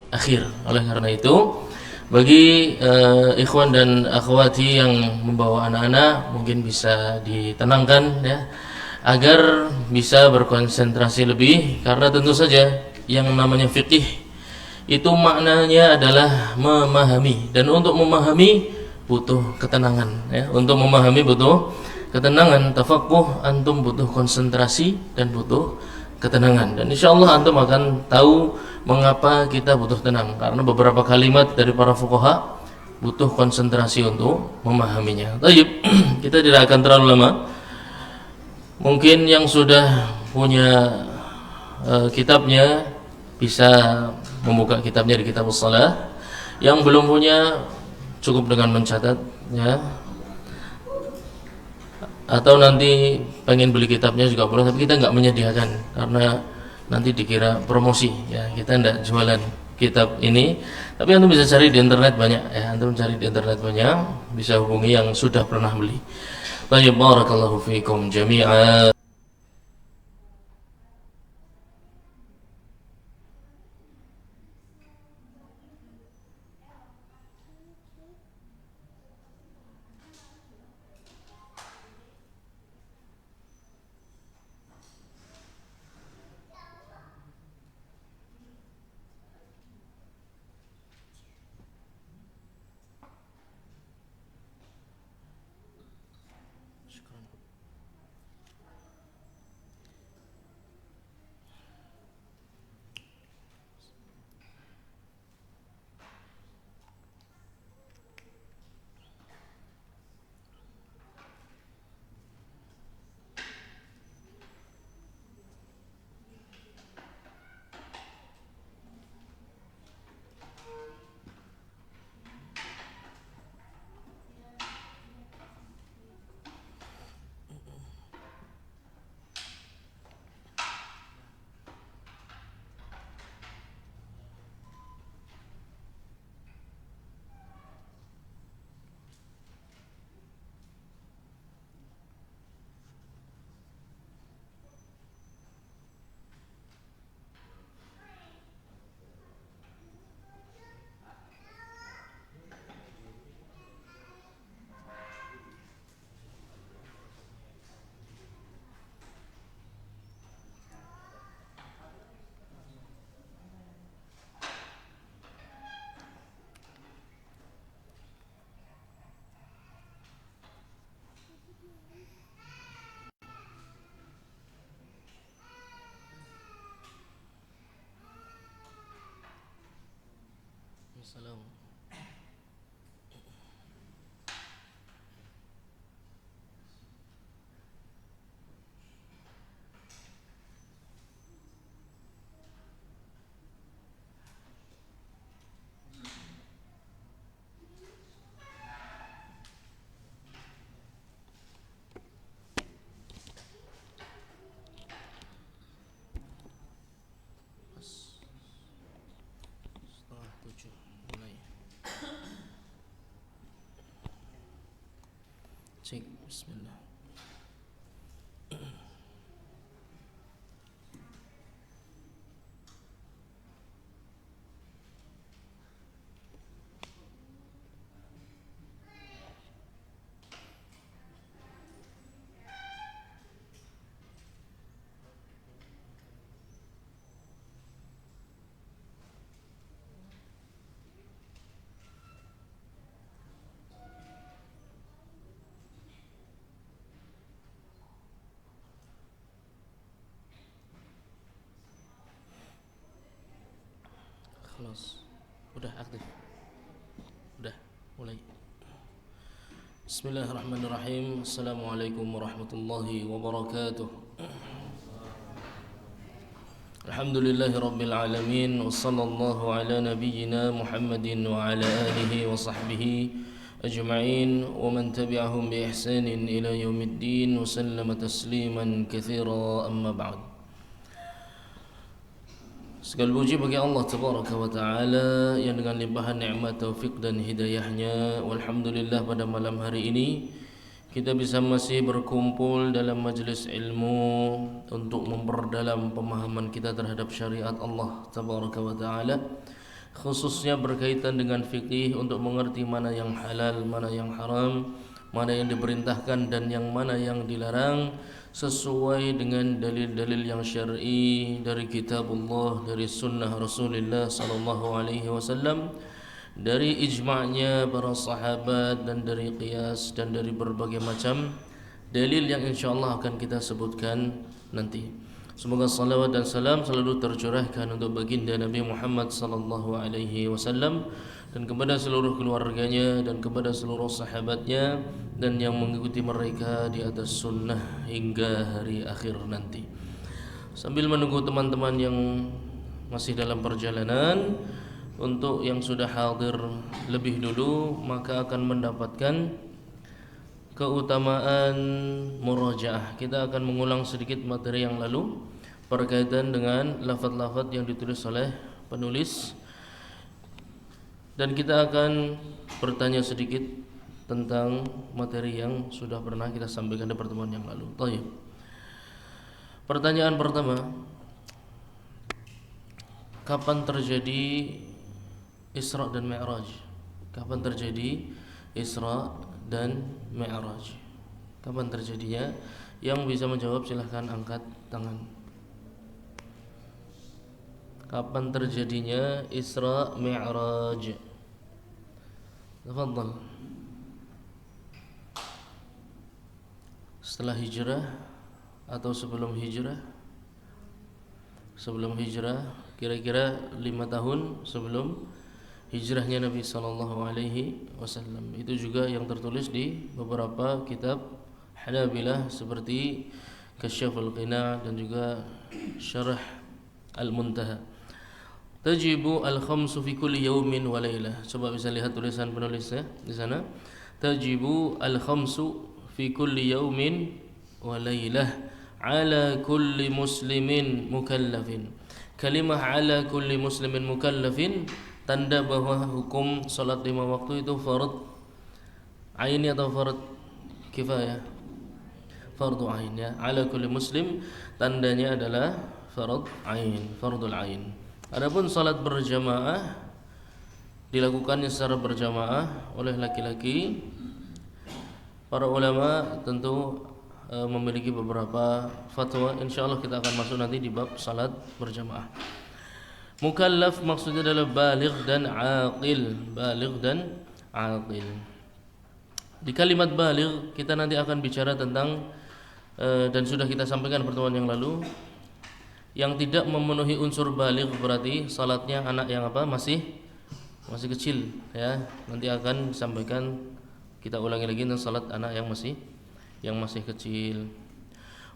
akhir. Oleh karena itu, bagi ikhwan dan akhwati yang membawa anak-anak mungkin bisa ditenangkan ya, agar bisa berkonsentrasi lebih, karena tentu saja yang namanya fikih itu maknanya adalah memahami, dan untuk memahami butuh ketenangan ya. Untuk memahami butuh ketenangan, tafaqquh, antum butuh konsentrasi dan butuh ketenangan, dan insyaallah antum akan tahu mengapa kita butuh tenang, karena beberapa kalimat dari para fuqaha butuh konsentrasi untuk memahaminya. Baik, kita tidak akan terlalu lama. Mungkin yang sudah punya kitabnya bisa membuka kitabnya di Kitabus Shalah. Yang belum punya cukup dengan mencatat ya. Atau nanti pengen beli kitabnya juga boleh, tapi kita nggak menyediakan karena nanti dikira promosi ya. Kita nggak jualan kitab ini, tapi antum bisa cari di internet banyak ya. Antum cari di internet banyak, bisa hubungi yang sudah pernah beli. Baik, barakallahu fiikum jami'an. Assalamualaikum. Setengah 7 mulai. Cek, bismillah. Khalas. Udah aktif. Udah mulai. Bismillahirrahmanirrahim. Assalamualaikum warahmatullahi wabarakatuh. Alhamdulillahi rabbil alamin. Wassallallahu ala nabiyyina Muhammadin wa ala alihi wa sahbihi ajma'in wa man tabi'ahum bi ihsanin ila yaumiddin wa sallama tasliman katsira, amma ba'd. Segala puji bagi Allah Tabaraka wa Ta'ala yang dengan limpahan nikmat, taufik dan hidayahnya, walhamdulillah pada malam hari ini kita bisa masih berkumpul dalam majlis ilmu untuk memperdalam pemahaman kita terhadap syariat Allah Tabaraka wa Ta'ala, khususnya berkaitan dengan fikih untuk mengerti mana yang halal, mana yang haram, mana yang diperintahkan dan yang mana yang dilarang sesuai dengan dalil-dalil yang syar'i dari kitabullah, dari sunnah Rasulullah sallallahu alaihi wasallam, dari ijma'nya para sahabat dan dari qiyas dan dari berbagai macam dalil yang insyaallah akan kita sebutkan nanti. Semoga salawat dan salam selalu tercurahkan untuk baginda Nabi Muhammad sallallahu alaihi wasallam dan kepada seluruh keluarganya dan kepada seluruh sahabatnya dan yang mengikuti mereka di atas sunnah hingga hari akhir nanti. Sambil menunggu teman-teman yang masih dalam perjalanan, untuk yang sudah hadir lebih dulu maka akan mendapatkan keutamaan murajaah. Kita akan mengulang sedikit materi yang lalu berkaitan dengan lafaz-lafaz yang ditulis oleh penulis, dan kita akan bertanya sedikit tentang materi yang sudah pernah kita sampaikan di pertemuan yang lalu. Baik. Pertanyaan pertama, kapan terjadi Isra dan Mi'raj? Kapan terjadi Isra dan Mi'raj? Kapan terjadinya? Yang bisa menjawab silahkan angkat tangan. Kapan terjadinya Isra Mi'raj? Tafadhal. Setelah hijrah atau sebelum hijrah? Sebelum hijrah, kira-kira 5 tahun sebelum hijrahnya Nabi sallallahu alaihi wasallam. Itu juga yang tertulis di beberapa kitab Hanabilah seperti Kasyaful Qina' dan juga Syarah Al-Muntaha. Tajibu al-khamsu fi kulli yawmin wa lailah. Coba bisa lihat tulisan penulisnya di sana. Tajibu al-khamsu fi kulli yawmin wa lailah ala kulli muslimin mukallafin. Kalimah ala kulli muslimin mukallafin tanda bahwa hukum salat 5 waktu itu fard ain atau fard kifayah? Fardhu ain ya. Ala kulli muslim tandanya adalah fard ain, fardul ain. Adapun salat berjamaah dilakukannya secara berjamaah oleh laki-laki, para ulama tentu memiliki beberapa fatwa. Insyaallah kita akan masuk nanti di bab salat berjamaah. Mukallaf maksudnya adalah baligh dan aqil, baligh dan aqil. Di kalimat baligh kita nanti akan bicara tentang dan sudah kita sampaikan pertemuan yang lalu, yang tidak memenuhi unsur baligh berarti salatnya anak yang apa? Masih kecil ya. Nanti akan disampaikan, kita ulangi lagi tentang salat anak yang masih kecil.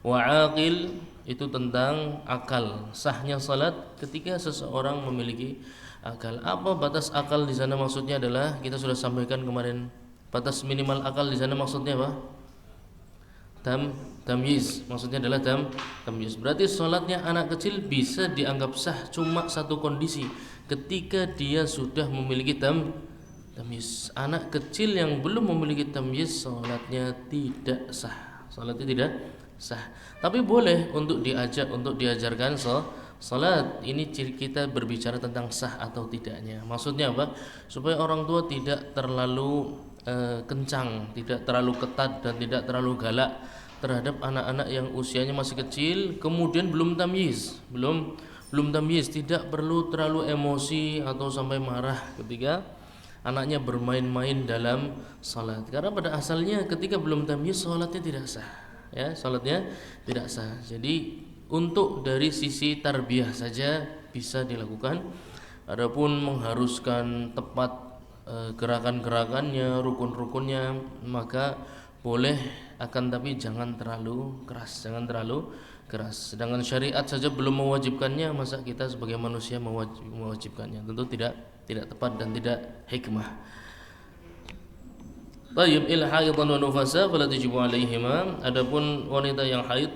Wa aqil itu tentang akal, sahnya salat ketika seseorang memiliki akal. Apa batas akal di sana maksudnya adalah kita sudah sampaikan kemarin, batas minimal akal di sana maksudnya apa? Tamyiz, maksudnya adalah tamyiz. Berarti salatnya anak kecil bisa dianggap sah cuma satu kondisi, ketika dia sudah memiliki tamyiz. Anak kecil yang belum memiliki tamyiz salatnya tidak sah. Salatnya tidak sah. Tapi boleh untuk diajarkan salat. Ini ciri kita berbicara tentang sah atau tidaknya. Maksudnya apa? Supaya orang tua tidak terlalu kencang, tidak terlalu ketat dan tidak terlalu galak terhadap anak-anak yang usianya masih kecil, kemudian belum tamyiz, belum tamyiz. Tidak perlu terlalu emosi atau sampai marah ketika anaknya bermain-main dalam salat, karena pada asalnya ketika belum tamyiz salatnya tidak sah ya, salatnya tidak sah. Jadi untuk dari sisi tarbiyah saja bisa dilakukan. Adapun mengharuskan tepat gerakan-gerakannya, rukun-rukunnya, maka boleh, akan tapi jangan terlalu keras, Sedangkan syariat saja belum mewajibkannya, masa kita sebagai manusia mewajibkannya? Tentu tidak tepat dan tidak hikmah. Tayyib il haidan wa nufasa fala tajibu alaihima. Adapun wanita yang haid,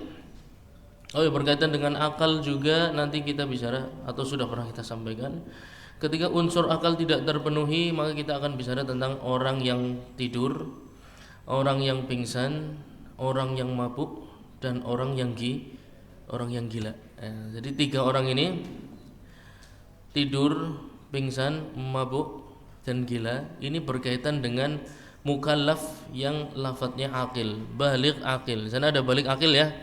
berkaitan dengan akal juga nanti kita bicara atau sudah pernah kita sampaikan. Ketika unsur akal tidak terpenuhi, maka kita akan bicara tentang orang yang tidur, orang yang pingsan, orang yang mabuk, dan orang yang gila. Jadi 3 orang ini tidur, pingsan, mabuk dan gila ini berkaitan dengan mukallaf yang lafadznya akil, baligh akil. Di sana ada baligh akil ya.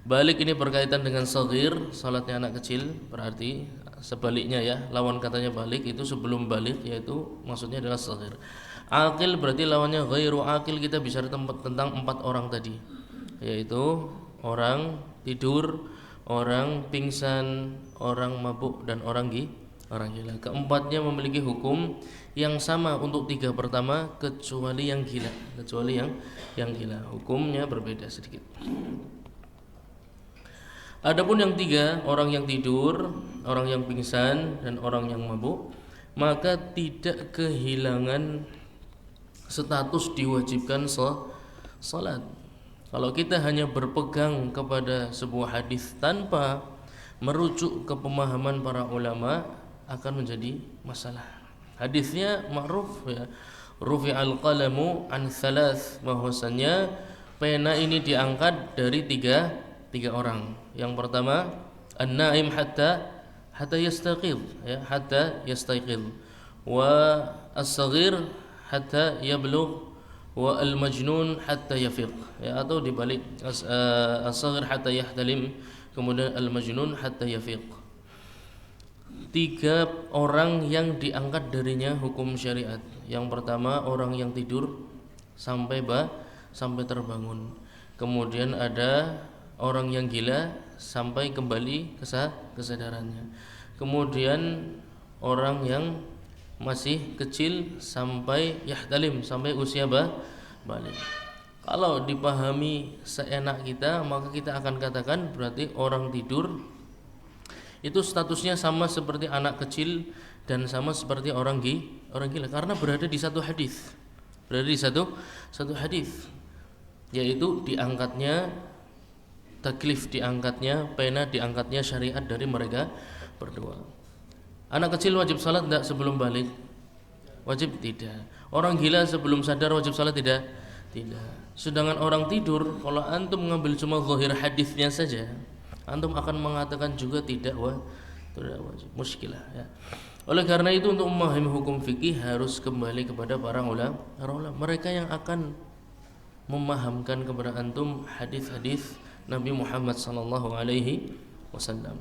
Baligh ini berkaitan dengan saghir, salatnya anak kecil, berarti sebaliknya ya, lawan katanya baligh itu sebelum baligh, yaitu maksudnya adalah saghir. Akil berarti lawannya ghairu akil. Kita bicara tentang 4 orang tadi, yaitu orang tidur, orang pingsan, orang mabuk dan orang gila. Keempatnya memiliki hukum yang sama untuk 3 pertama kecuali yang gila. Yang gila hukumnya berbeda sedikit. Adapun yang 3, orang yang tidur, orang yang pingsan dan orang yang mabuk, maka tidak kehilangan status diwajibkan salat. Kalau kita hanya berpegang kepada sebuah hadis tanpa merujuk ke pemahaman para ulama, akan menjadi masalah. Hadisnya ma'ruf ya, rufi'al qalamu an thalath, bahwasanya pena ini diangkat dari tiga orang. Yang pertama an-naim hatta yastaqidh ya, hatta yastaqidh, wa as-saghir hatta yablugh, wa al-majnun hatta yafiq ya, atau dibalik as-saghir hatta yahtalim, kemudian al-majnun hatta yafiq. 3 orang yang diangkat darinya hukum syariat. Yang pertama orang yang tidur sampai terbangun. Kemudian ada orang yang gila sampai kembali kesadarannya. Kemudian orang yang masih kecil sampai yahtalim, sampai usia balik. Kalau dipahami seenak kita, maka kita akan katakan berarti orang tidur itu statusnya sama seperti anak kecil dan sama seperti orang gila, karena berada di satu hadis. Berada di satu hadis, yaitu diangkatnya taklif, diangkatnya pena, diangkatnya syariat dari mereka berdua. Anak kecil wajib salat tidak sebelum balik? Wajib tidak. Orang gila sebelum sadar wajib salat tidak? Tidak. Sedangkan orang tidur, kalau antum mengambil cuma zahir hadisnya saja, antum akan mengatakan juga tidak wajib. Muskilah ya. Oleh karena itu, untuk memahami hukum fikih harus kembali kepada para ulama. Mereka yang akan memahamkan kepada antum hadis-hadis Nabi Muhammad sallallahu alaihi wasallam.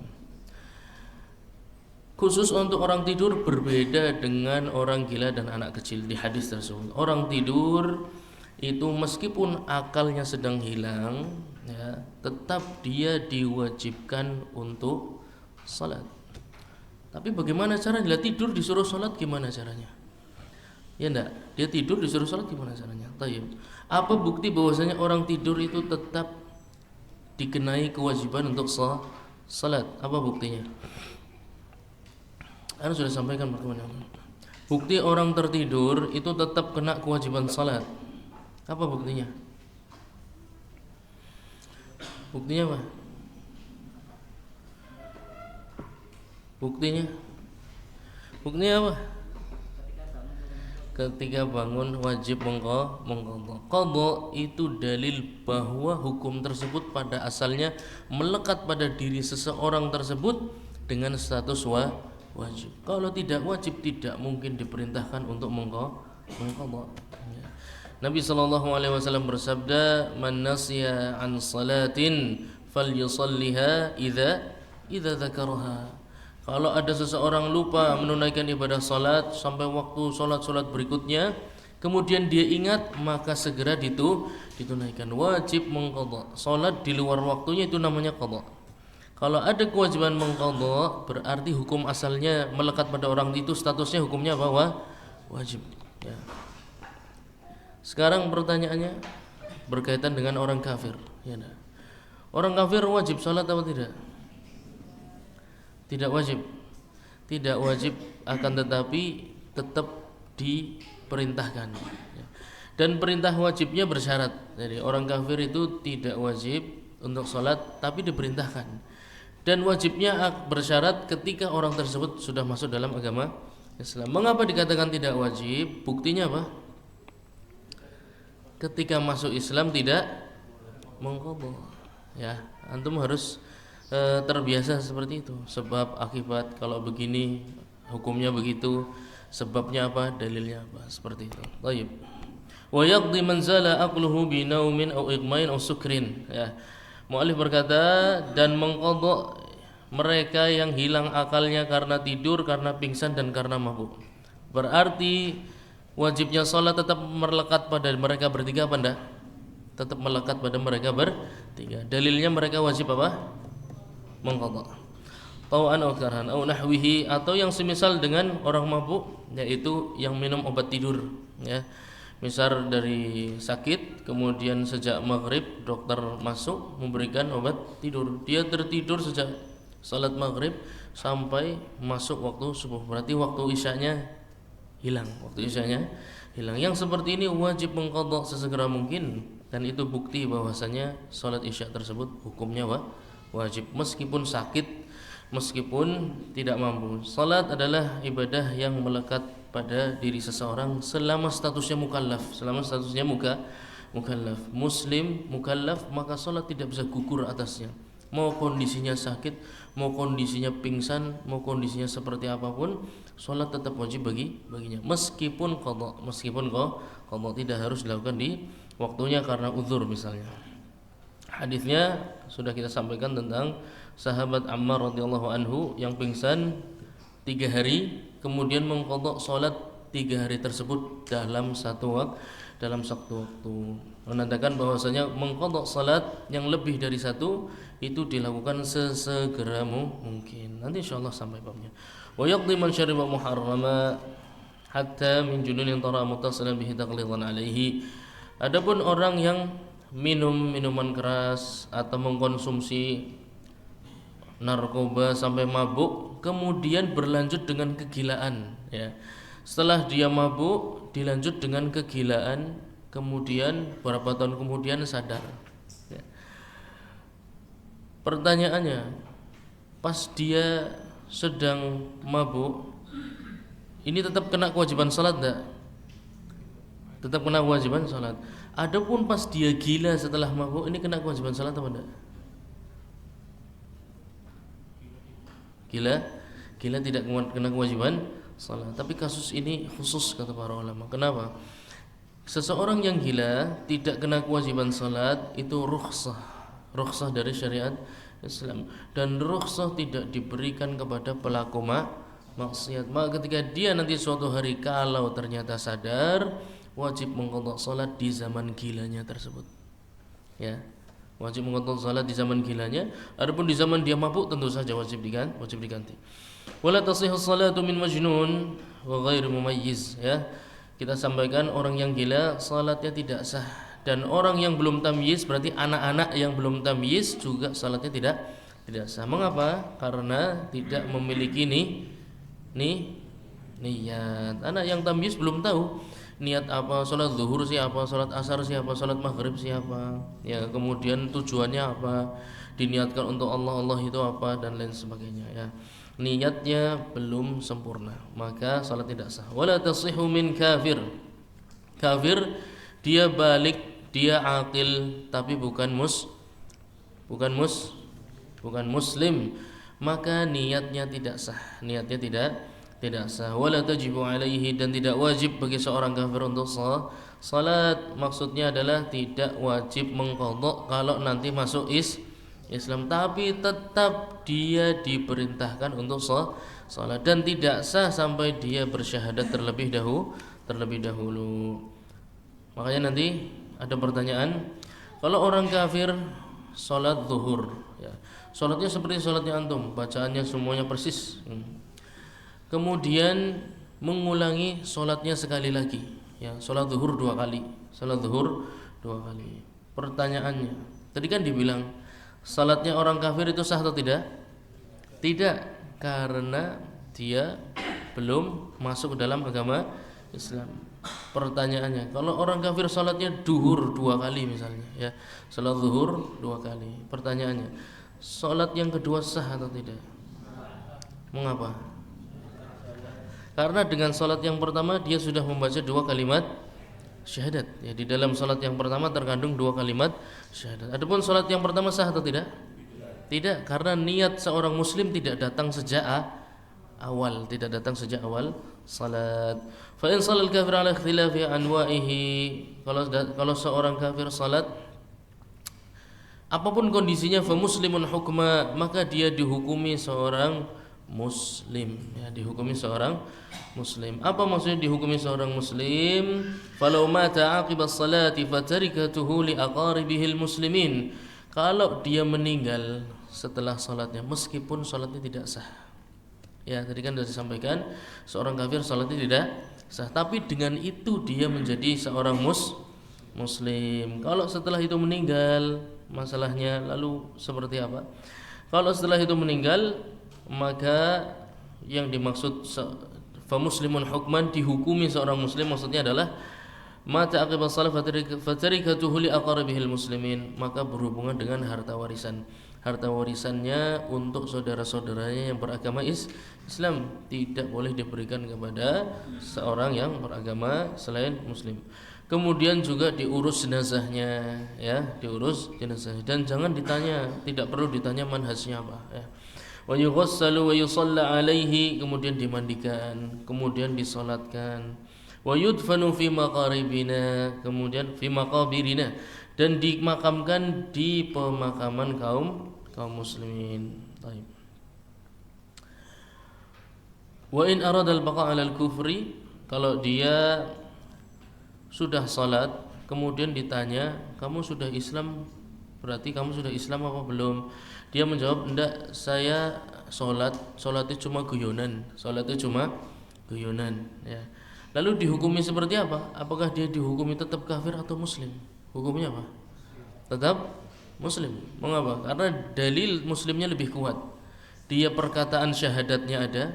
Khusus untuk orang tidur berbeda dengan orang gila dan anak kecil di hadis tersebut. Orang tidur itu meskipun akalnya sedang hilang ya, tetap dia diwajibkan untuk salat. Tapi bagaimana caranya? Dia tidur disuruh salat, gimana caranya? Ya enggak, dia tidur disuruh salat, gimana caranya? Tayyib. Apa bukti bahwasanya orang tidur itu tetap dikenai kewajiban untuk salat? Apa buktinya? Anda sudah sampaikan pertemuan. Bukti orang tertidur itu tetap kena kewajiban salat. Apa buktinya? Buktinya apa? Buktinya apa? Ketika bangun wajib mengqadha. Qadha itu dalil bahwa hukum tersebut pada asalnya melekat pada diri seseorang tersebut dengan status wajib. Kalau tidak wajib, tidak mungkin diperintahkan untuk mengqadha. Nabi sallallahu alaihi wasallam bersabda, "Man nasiya an salatin falyusalliha idza dzakaraha." Kalau ada seseorang lupa menunaikan ibadah salat sampai waktu salat berikutnya, kemudian dia ingat, maka segera ditunaikan. Wajib mengqadha. Salat di luar waktunya itu namanya qadha. Kalau ada kewajiban mengqadha, berarti hukum asalnya melekat pada orang itu, statusnya hukumnya apa? Wajib ya. Sekarang pertanyaannya berkaitan dengan orang kafir ya. Orang kafir wajib salat atau tidak? Tidak wajib. Tidak wajib, akan tetapi tetap diperintahkan ya. Dan perintah wajibnya bersyarat. Jadi orang kafir itu tidak wajib untuk salat, tapi diperintahkan. Dan wajibnya bersyarat ketika orang tersebut sudah masuk dalam agama Islam. Mengapa dikatakan tidak wajib? Buktinya apa? Ketika masuk Islam tidak mengqadha ya. Antum harus terbiasa seperti itu. Sebab akibat kalau begini hukumnya begitu, sebabnya apa, dalilnya apa, seperti itu. Baik. Wa yaqdi man zala aqluhu bi naumin aw igmain aw sukrin. Ya. Mu'allif berkata, dan mengqadha mereka yang hilang akalnya karena tidur, karena pingsan dan karena mabuk. Berarti wajibnya sholat tetap melekat pada mereka bertiga apa enggak? Tetap melekat pada mereka bertiga. Dalilnya mereka wajib apa? Mengqadha. Tau'an aw karhan aw nahwihi, atau yang semisal dengan orang mabuk, yaitu yang minum obat tidur, ya. Misal dari sakit, kemudian sejak maghrib dokter masuk memberikan obat tidur, dia tertidur sejak salat maghrib sampai masuk waktu subuh, berarti waktu isyanya hilang, Yang seperti ini wajib mengqadha sesegera mungkin, dan itu bukti bahwasanya salat isya tersebut hukumnya wajib meskipun sakit, meskipun tidak mampu. Salat adalah ibadah yang melekat pada diri seseorang selama statusnya mukallaf, mukallaf, muslim, mukallaf, maka salat tidak bisa gugur atasnya. Mau kondisinya sakit, mau kondisinya pingsan, mau kondisinya seperti apapun, salat tetap wajib baginya. Meskipun qadha tidak harus dilakukan di waktunya karena uzur misalnya. Hadisnya sudah kita sampaikan tentang sahabat Ammar radhiyallahu anhu yang pingsan 3 hari, kemudian mengqadha salat 3 hari tersebut dalam satu waktu, menandakan bahwasanya mengqadha salat yang lebih dari satu itu dilakukan sesegera mungkin. Nanti insyaallah sampai babnya. Wa yaqdi man syariba muharrama hatta min jununin tara muttasilan bihi taqlidan alaihi. Adapun orang yang minum minuman keras atau mengkonsumsi narkoba sampai mabuk, kemudian berlanjut dengan kegilaan, ya. Setelah dia mabuk dilanjut dengan kegilaan, kemudian beberapa tahun kemudian sadar, ya. Pertanyaannya, pas dia sedang mabuk ini tetap kena kewajiban salat enggak? Tetap kena kewajiban salat. Adapun pas dia gila setelah mabuk, ini kena kewajiban salat apa enggak? Gila tidak kena kewajiban salat. Tapi kasus ini khusus kata para ulama. Kenapa? Seseorang yang gila tidak kena kewajiban salat itu rukhsah dari syariat Islam, dan rukhsah tidak diberikan kepada pelaku maksiat. Maka ketika dia nanti suatu hari kalau ternyata sadar, wajib mengqadha salat di zaman gilanya tersebut, ya. Wajib mengqadha salat di zaman gilanya. Adapun di zaman dia mabuk tentu saja wajib diganti. Wala tasihhu salatu min majnun wa ghairi mumayyiz, ya. Kita sampaikan orang yang gila salatnya tidak sah, dan orang yang belum tamyiz, berarti anak-anak yang belum tamyiz juga salatnya tidak sah. Mengapa? Karena tidak memiliki niat. Anak yang tamyiz belum tahu niat apa, sholat zuhur siapa, sholat asar siapa, sholat maghrib siapa, ya, kemudian tujuannya apa, diniatkan untuk Allah itu apa, dan lain sebagainya, ya. Niatnya belum sempurna, maka salat tidak sah. Wala tasihhu min kafir dia balik, dia aqil, tapi bukan muslim, maka niatnya tidak sah, tidak sah. Wala tajibu alaihi, dan tidak wajib bagi seorang kafir untuk salat. Maksudnya adalah tidak wajib mengqadha kalau nanti masuk Islam, tapi tetap dia diperintahkan untuk salat, dan tidak sah sampai dia bersyahadat terlebih dahulu. Makanya nanti ada pertanyaan, kalau orang kafir salat zuhur, ya, salatnya seperti salatnya antum, bacaannya semuanya persis, kemudian mengulangi sholatnya sekali lagi, ya, sholat zuhur dua kali. Pertanyaannya, tadi kan dibilang sholatnya orang kafir itu sah atau tidak? Tidak, karena dia belum masuk ke dalam agama Islam. Pertanyaannya, kalau orang kafir sholatnya duhur 2 kali misalnya, ya, sholat zuhur 2 kali. Pertanyaannya, sholat yang kedua sah atau tidak? Mengapa? Karena dengan salat yang pertama dia sudah membaca 2 kalimat syahadat, ya. Di dalam salat yang pertama terkandung 2 kalimat syahadat. Adapun salat yang pertama sah atau tidak? Tidak, karena niat seorang muslim tidak datang sejak awal, tidak datang sejak awal salat. Fa in shalal kafir ala ikhtilafi anwa'ihi, kalau seorang kafir salat apapun kondisinya, fa muslimun hukma, maka dia dihukumi seorang muslim, ya, dihukumi seorang muslim. Apa maksudnya dihukumi seorang muslim? Falau mata aqibas salati fatarikatuhu li aqaribihil muslimin, kalau dia meninggal setelah salatnya meskipun salatnya tidak sah. Ya, tadi kan sudah disampaikan seorang kafir salatnya tidak sah, tapi dengan itu dia menjadi seorang muslim. Kalau setelah itu meninggal, masalahnya lalu seperti apa? Kalau setelah itu meninggal, maka yang dimaksud fa muslimun hukman, dihukumi seorang muslim, maksudnya adalah mata aqibas salat fatarikatuhu li aqrabihil muslimin, maka berhubungan dengan harta warisan. Harta warisannya untuk saudara-saudaranya yang beragama Islam, tidak boleh diberikan kepada seorang yang beragama selain muslim. Kemudian juga diurus jenazahnya, ya, diurus jenazah, dan jangan ditanya, tidak perlu ditanya manhajnya apa, ya. Wa yughassalu wa yusalla alaihi, kemudian dimandikan, kemudian disolatkan. Wa yudfanu fi maqaribina, kemudian fi maqabirina, dan dimakamkan di pemakaman kaum muslimin. Baik. Wa in arada al-baqa' 'ala al-kufri, kalau dia sudah salat kemudian ditanya, kamu sudah Islam, berarti kamu sudah Islam apa belum? Dia menjawab, enggak, saya salatnya cuma guyonan, ya. Lalu dihukumi seperti apa? Apakah dia dihukumi tetap kafir atau muslim? Hukumnya apa? Tetap muslim. Mengapa? Karena dalil muslimnya lebih kuat. Dia perkataan syahadatnya ada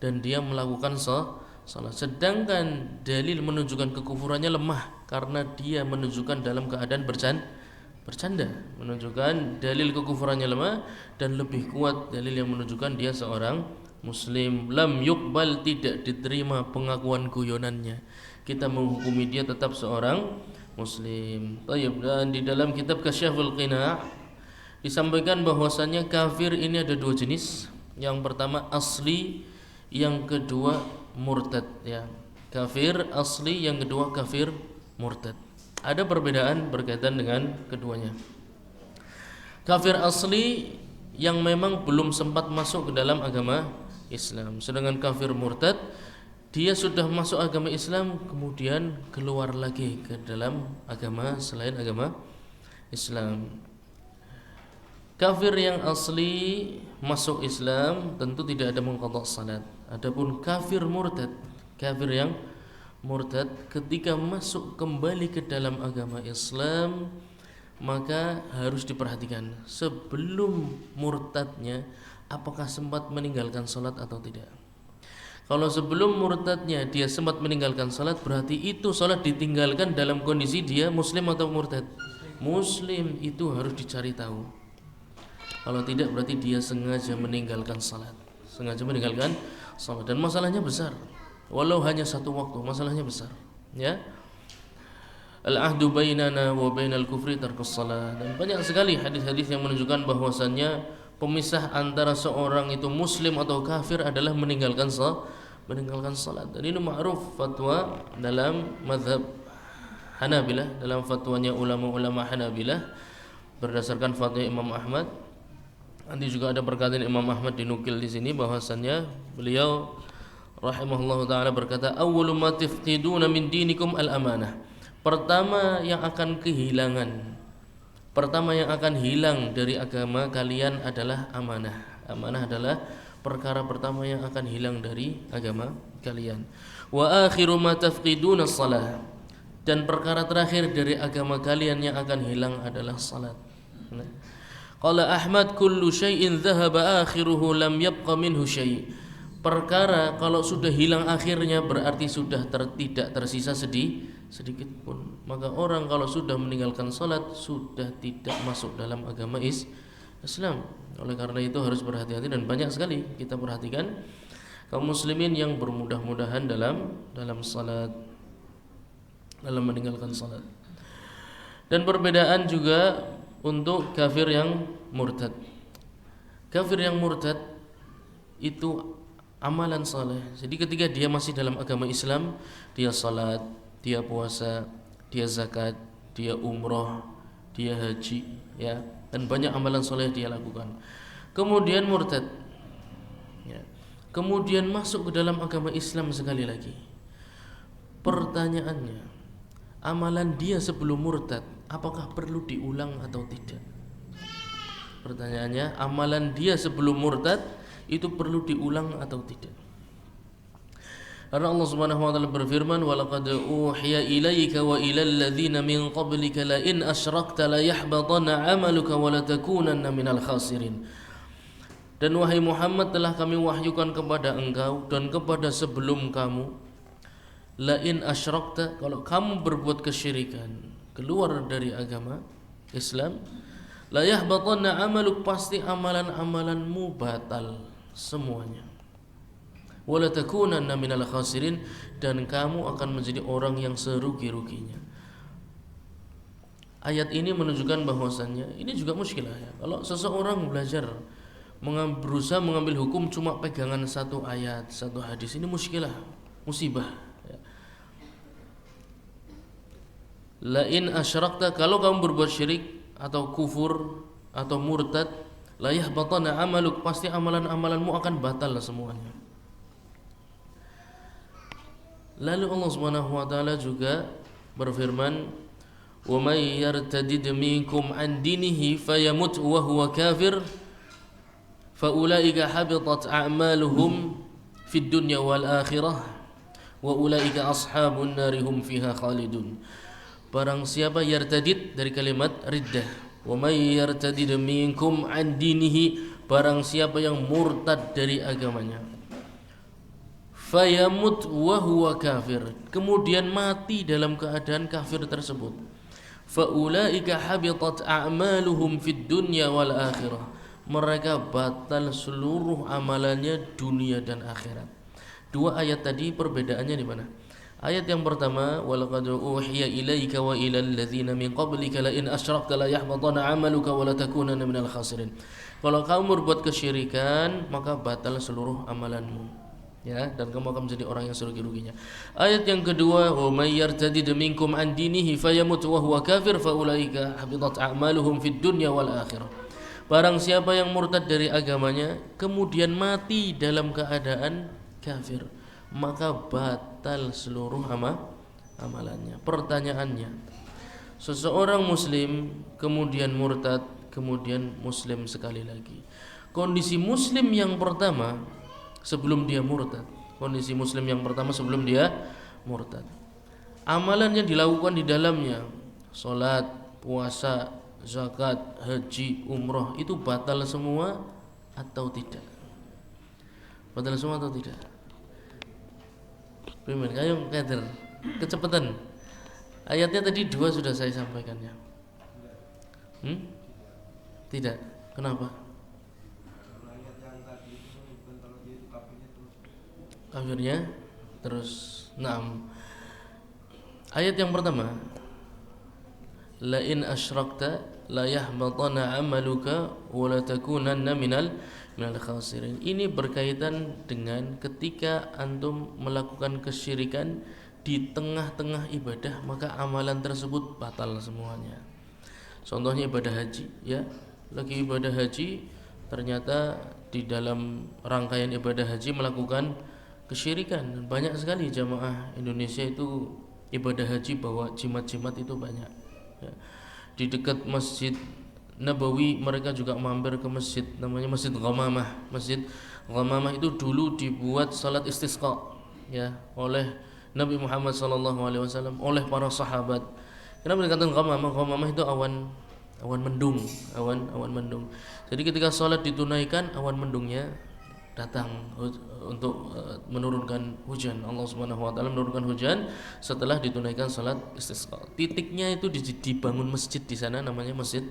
dan dia melakukan salat. Sedangkan dalil menunjukkan kekufurannya lemah karena dia menunjukkan dalam keadaan bercanda. Menunjukkan dalil kekufurannya lemah dan lebih kuat dalil yang menunjukkan dia seorang muslim. Lam yuqbal, tidak diterima pengakuan guyonannya. Kita menghukumi dia tetap seorang muslim. Tayyib. Dan di dalam kitab Kasyaful Qina' disampaikan bahwasannya kafir ini ada dua jenis. Yang pertama asli, yang kedua murtad, ya. Kafir asli, yang kedua kafir murtad. Ada perbedaan berkaitan dengan keduanya. Kafir asli yang memang belum sempat masuk ke dalam agama Islam. Sedangkan kafir murtad, dia sudah masuk agama Islam kemudian keluar lagi ke dalam agama selain agama Islam. Kafir yang asli masuk Islam tentu tidak ada mengqadha salat. Adapun kafir murtad, kafir yang murtad ketika masuk kembali ke dalam agama Islam, maka harus diperhatikan sebelum murtadnya apakah sempat meninggalkan salat atau tidak. Kalau sebelum murtadnya dia sempat meninggalkan salat, berarti itu salat ditinggalkan dalam kondisi dia muslim atau murtad. Muslim, itu harus dicari tahu. Kalau tidak, berarti dia sengaja meninggalkan salat. Sengaja meninggalkan salat, dan masalahnya besar. Walau hanya satu waktu, masalahnya besar, ya. Al-ahdu bainana wa bainal kufri tarkus salat. Dan banyak sekali hadis-hadis yang menunjukkan bahwasannya pemisah antara seorang itu muslim atau kafir adalah meninggalkan salat. Dan ini ma'ruf fatwa dalam mazhab Hanabilah, dalam fatwanya ulama-ulama Hanabilah berdasarkan fatwa Imam Ahmad. Nanti juga ada perkataan Imam Ahmad dinukil di sini bahwasannya beliau rahimahullahu taala berkata, awwalu ma tafqiduna min dinikum al-amanah. Pertama yang akan hilang dari agama kalian adalah amanah. Amanah adalah perkara pertama yang akan hilang dari agama kalian. Wa akhiru ma tafqiduna shalah. Dan perkara terakhir dari agama kalian yang akan hilang adalah salat. Qala Ahmad, kullu syai'in dhahaba akhiruhu lam yabqa minhu syai'. Perkara kalau sudah hilang akhirnya berarti sudah tidak tersisa sedikit pun. Maka orang kalau sudah meninggalkan salat sudah tidak masuk dalam agama Islam. Oleh karena itu harus berhati-hati, dan banyak sekali kita perhatikan kaum muslimin yang bermudah-mudahan dalam salat, dalam meninggalkan salat. Dan perbedaan juga untuk kafir yang murtad. Kafir yang murtad itu amalan saleh. Jadi ketika dia masih dalam agama Islam, dia salat, dia puasa, dia zakat, dia umroh, dia haji, ya, dan banyak amalan saleh dia lakukan. Kemudian murtad, ya. Kemudian masuk ke dalam agama Islam sekali lagi. Pertanyaannya, amalan dia sebelum murtad apakah perlu diulang atau tidak? Pertanyaannya, amalan dia sebelum murtad itu perlu diulang atau tidak? Karena Allah Subhanahu wa taala berfirman, "Wa laqad uhiya ilaika wa ilal ladzina min qablika la in asyrakta la yahbatanna 'amaluka wa la takunanna minal khasirin." Dan wahai Muhammad, telah kami wahyukan kepada engkau dan kepada sebelum kamu, la in asyrakta, kalau kamu berbuat kesyirikan, keluar dari agama Islam, la yahbatanna 'amaluk, pasti amalan-amalanmu batal semuanya. Wala takunanna minal khasirin, dan kamu akan menjadi orang yang serugi-ruginya. Ayat ini menunjukkan bahwasannya ini juga muskilah, ya. Kalau seseorang belajar berusaha mengambil hukum cuma pegangan satu ayat, satu hadis, ini muskilah, musibah, ya. La in asyrakta, kalau kamu berbuat syirik atau kufur atau murtad, la yahbatanna amaluk, pasti amalan-amalanmu akan batal semuanya. Lalu Allah Subhanahu wa taala juga berfirman, "Wa may yartadid minkum an dinihi fayamut wa huwa kafir faulaika habitat a'maluhum fid dunya wal akhirah wa ulaika ashabun nari hum fiha khalidun." Barang siapa yartadid dari kalimat riddah, wa may yartadid minkum an dinihi, barang siapa yang murtad dari agamanya, fayamut wa huwa kafir, kemudian mati dalam keadaan kafir tersebut, faulaika habitat a'maluhum fid dunya wal akhirah, mereka batal seluruh amalannya dunia dan akhirat. Dua ayat tadi perbedaannya di mana? Ayat yang pertama, walaqad uhiya ilaika wa ilal ladzina min qablika la in asyrakta la yahbatanna 'amaluka wa la takunanna minal khasirin. Kalau kamu berbuat kesyirikan, maka batal seluruh amalanmu, ya, dan kamu akan menjadi orang yang serugi-ruginya. Ayat yang kedua, wa may yartadid minkum an dinihi fayamut wa huwa kafir faulaika habitat a'maluhum fid dunya wal akhirah. Barang siapa yang murtad dari agamanya kemudian mati dalam keadaan kafir, maka batal seluruh amalannya. Pertanyaannya, seseorang muslim kemudian murtad, kemudian muslim sekali lagi. Kondisi muslim yang pertama sebelum dia murtad, kondisi muslim yang pertama sebelum dia murtad, amalan yang dilakukan di dalamnya, salat, puasa, zakat, haji, umroh, itu batal semua atau tidak? Batal semua atau tidak? Primen, kayu kader, kecepatan. Ayatnya tadi dua sudah saya sampaikannya. Tidak. Kenapa? Kafirnya terus. Ayat yang pertama, la in asyrakta la yahbatanna amaluka wa la takunanna minal khasirin. Ini berkaitan dengan ketika antum melakukan kesyirikan di tengah-tengah ibadah, maka amalan tersebut batal semuanya. Contohnya ibadah haji, ya. Lagi ibadah haji, ternyata di dalam rangkaian ibadah haji melakukan kesyirikan. Banyak sekali jamaah Indonesia itu ibadah haji bawa jimat-jimat itu banyak, ya. Di dekat Masjid Nabawi mereka juga mampir ke masjid namanya Masjid Ghamamah. Masjid Ghamamah itu dulu dibuat salat istisqa, ya, oleh Nabi Muhammad SAW, oleh para sahabat. Kenapa dikatakan Ghamamah? Ghamamah itu awan mendung, awan mendung. Jadi ketika salat ditunaikan, awan mendungnya datang untuk menurunkan hujan. Allah Subhanahu wa taala menurunkan hujan setelah ditunaikan salat istisqa. Titiknya itu dibangun masjid di sana namanya Masjid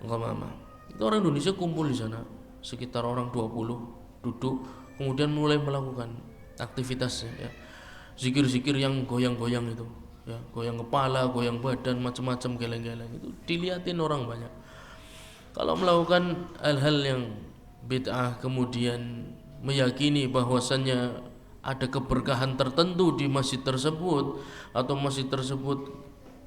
Ghamamah. Itu orang Indonesia kumpul di sana, sekitar orang 20 duduk, kemudian mulai melakukan aktivitasnya, ya. Zikir-zikir yang goyang-goyang itu, ya, goyang kepala, goyang badan, macam-macam geleng-geleng, itu dilihatin orang banyak. Kalau melakukan hal-hal yang bid'ah kemudian meyakini bahwasannya ada keberkahan tertentu di masjid tersebut, atau masjid tersebut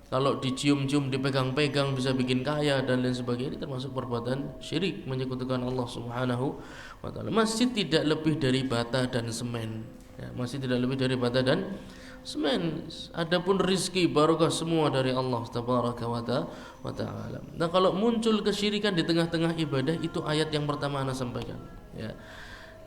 kalau dicium-cium, dipegang-pegang bisa bikin kaya dan lain sebagainya, ini termasuk perbuatan syirik, menyekutukan Allah Subhanahu wa taala. Masjid tidak lebih dari bata dan semen. Ya, masjid tidak lebih dari bata dan semen. Adapun rizki barokah semua dari Allah Tabaraka wa taala. Nah, kalau muncul kesyirikan di tengah-tengah ibadah, itu ayat yang pertama ana sampaikan. Ya.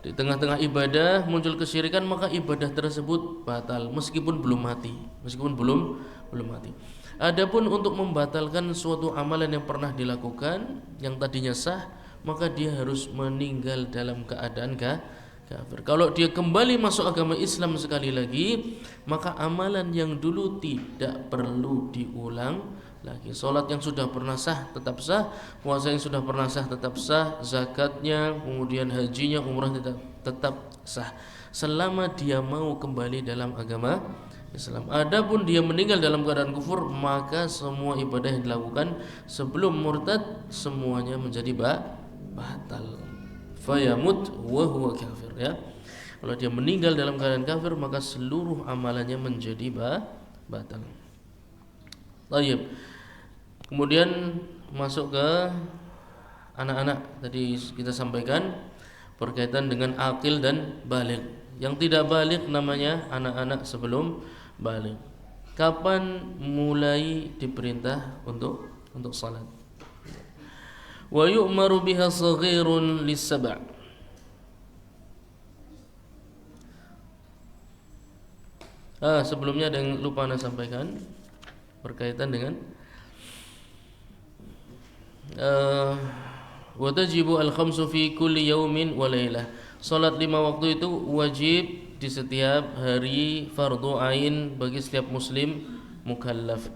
Di tengah-tengah ibadah muncul kesyirikan, maka ibadah tersebut batal meskipun belum mati, meskipun belum mati. Adapun untuk membatalkan suatu amalan yang pernah dilakukan yang tadinya sah, maka dia harus meninggal dalam keadaan kafir. Kalau dia kembali masuk agama Islam sekali lagi, maka amalan yang dulu tidak perlu diulang lagi. Salat yang sudah pernah sah tetap sah, puasa yang sudah pernah sah tetap sah, zakatnya, kemudian hajinya, umrah tetap sah selama dia mau kembali dalam agama Islam. Adapun dia meninggal dalam keadaan kufur, maka semua ibadah yang dilakukan sebelum murtad semuanya menjadi batal. Fayamut wa huwa kafir, ya. Kalau dia meninggal dalam keadaan kafir, maka seluruh amalannya menjadi batal. Baik. Kemudian masuk ke anak-anak. Tadi kita sampaikan berkaitan dengan akil dan baligh. Yang tidak baligh namanya anak-anak sebelum baligh. Kapan mulai diperintah untuk salat? Wa yu'maru biha saghirun lis-sab'. Sebelumnya ada yang lupa ana sampaikan berkaitan dengan wa tajibu al-khamsu fi kulli yaumin wa lailah. Salat 5 waktu itu wajib di setiap hari, fardu ain bagi setiap muslim mukallaf.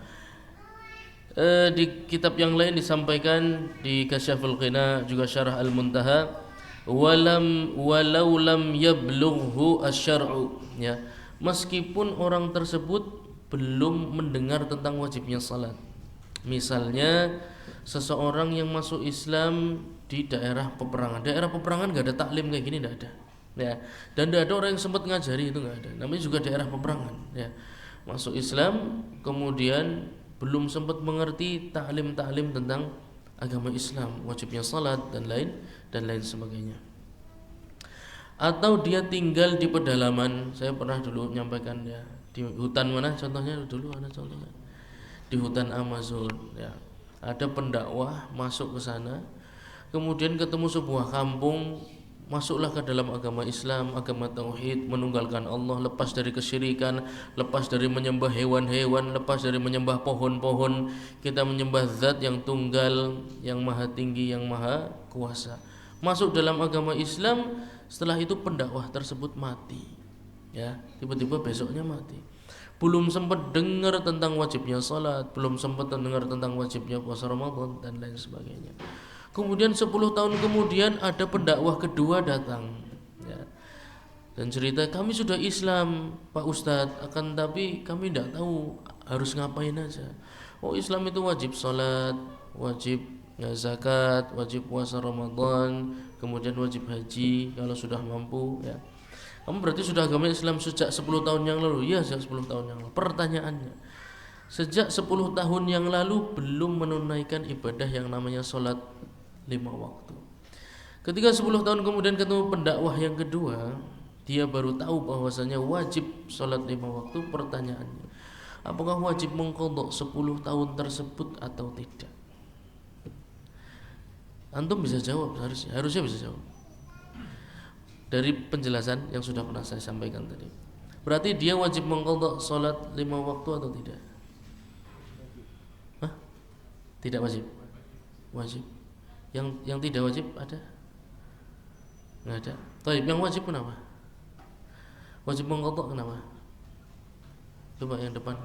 Di kitab yang lain disampaikan di Kasyaful Ghina, juga Syarah Al-Muntaha, walau lam yablughu asy-syar'u, ya. Meskipun orang tersebut belum mendengar tentang wajibnya salat. Misalnya seseorang yang masuk Islam di daerah peperangan. Daerah peperangan enggak ada taklim kayak gini, enggak ada. Ya. Dan enggak ada orang yang sempat ngajari, itu enggak ada. Namanya juga daerah peperangan, ya. Masuk Islam kemudian belum sempat mengerti taklim-taklim tentang agama Islam, wajibnya salat dan lain sebagainya. Atau dia tinggal di pedalaman. Saya pernah dulu menyampaikan, ya, di hutan mana contohnya dulu, ada contohnya di hutan Amazon, ya. Ada pendakwah masuk ke sana, kemudian ketemu sebuah kampung, masuklah ke dalam agama Islam, agama tauhid, menunggalkan Allah, lepas dari kesyirikan, lepas dari menyembah hewan-hewan, lepas dari menyembah pohon-pohon. Kita menyembah zat yang tunggal, yang maha tinggi, yang maha kuasa. Masuk dalam agama Islam, setelah itu pendakwah tersebut mati, ya, tiba-tiba besoknya mati. Belum sempat dengar tentang wajibnya salat, belum sempat dengar tentang wajibnya puasa Ramadan dan lain sebagainya. Kemudian 10 tahun kemudian ada pendakwah kedua datang, ya, dan cerita, kami sudah Islam Pak Ustadz, akan tapi kami tidak tahu harus ngapain aja. Oh, Islam itu wajib salat, wajib zakat, wajib puasa Ramadan, kemudian wajib haji kalau sudah mampu, ya. Kamu berarti sudah agama Islam sejak 10 tahun yang lalu? Iya, sejak 10 tahun yang lalu. Pertanyaannya, sejak 10 tahun yang lalu belum menunaikan ibadah yang namanya sholat 5 waktu. Ketika 10 tahun kemudian ketemu pendakwah yang kedua, dia baru tahu bahwasanya wajib sholat 5 waktu. Pertanyaannya, apakah wajib mengqadha 10 tahun tersebut atau tidak? Antum bisa jawab, harusnya bisa jawab dari penjelasan yang sudah pernah saya sampaikan tadi. Berarti dia wajib mengqadha salat 5 waktu atau tidak? Hah? Tidak wajib. Wajib. Yang tidak wajib ada? Enggak ada. Baik, yang wajib kenapa? Wajib mengqadha kenapa? Coba yang depan.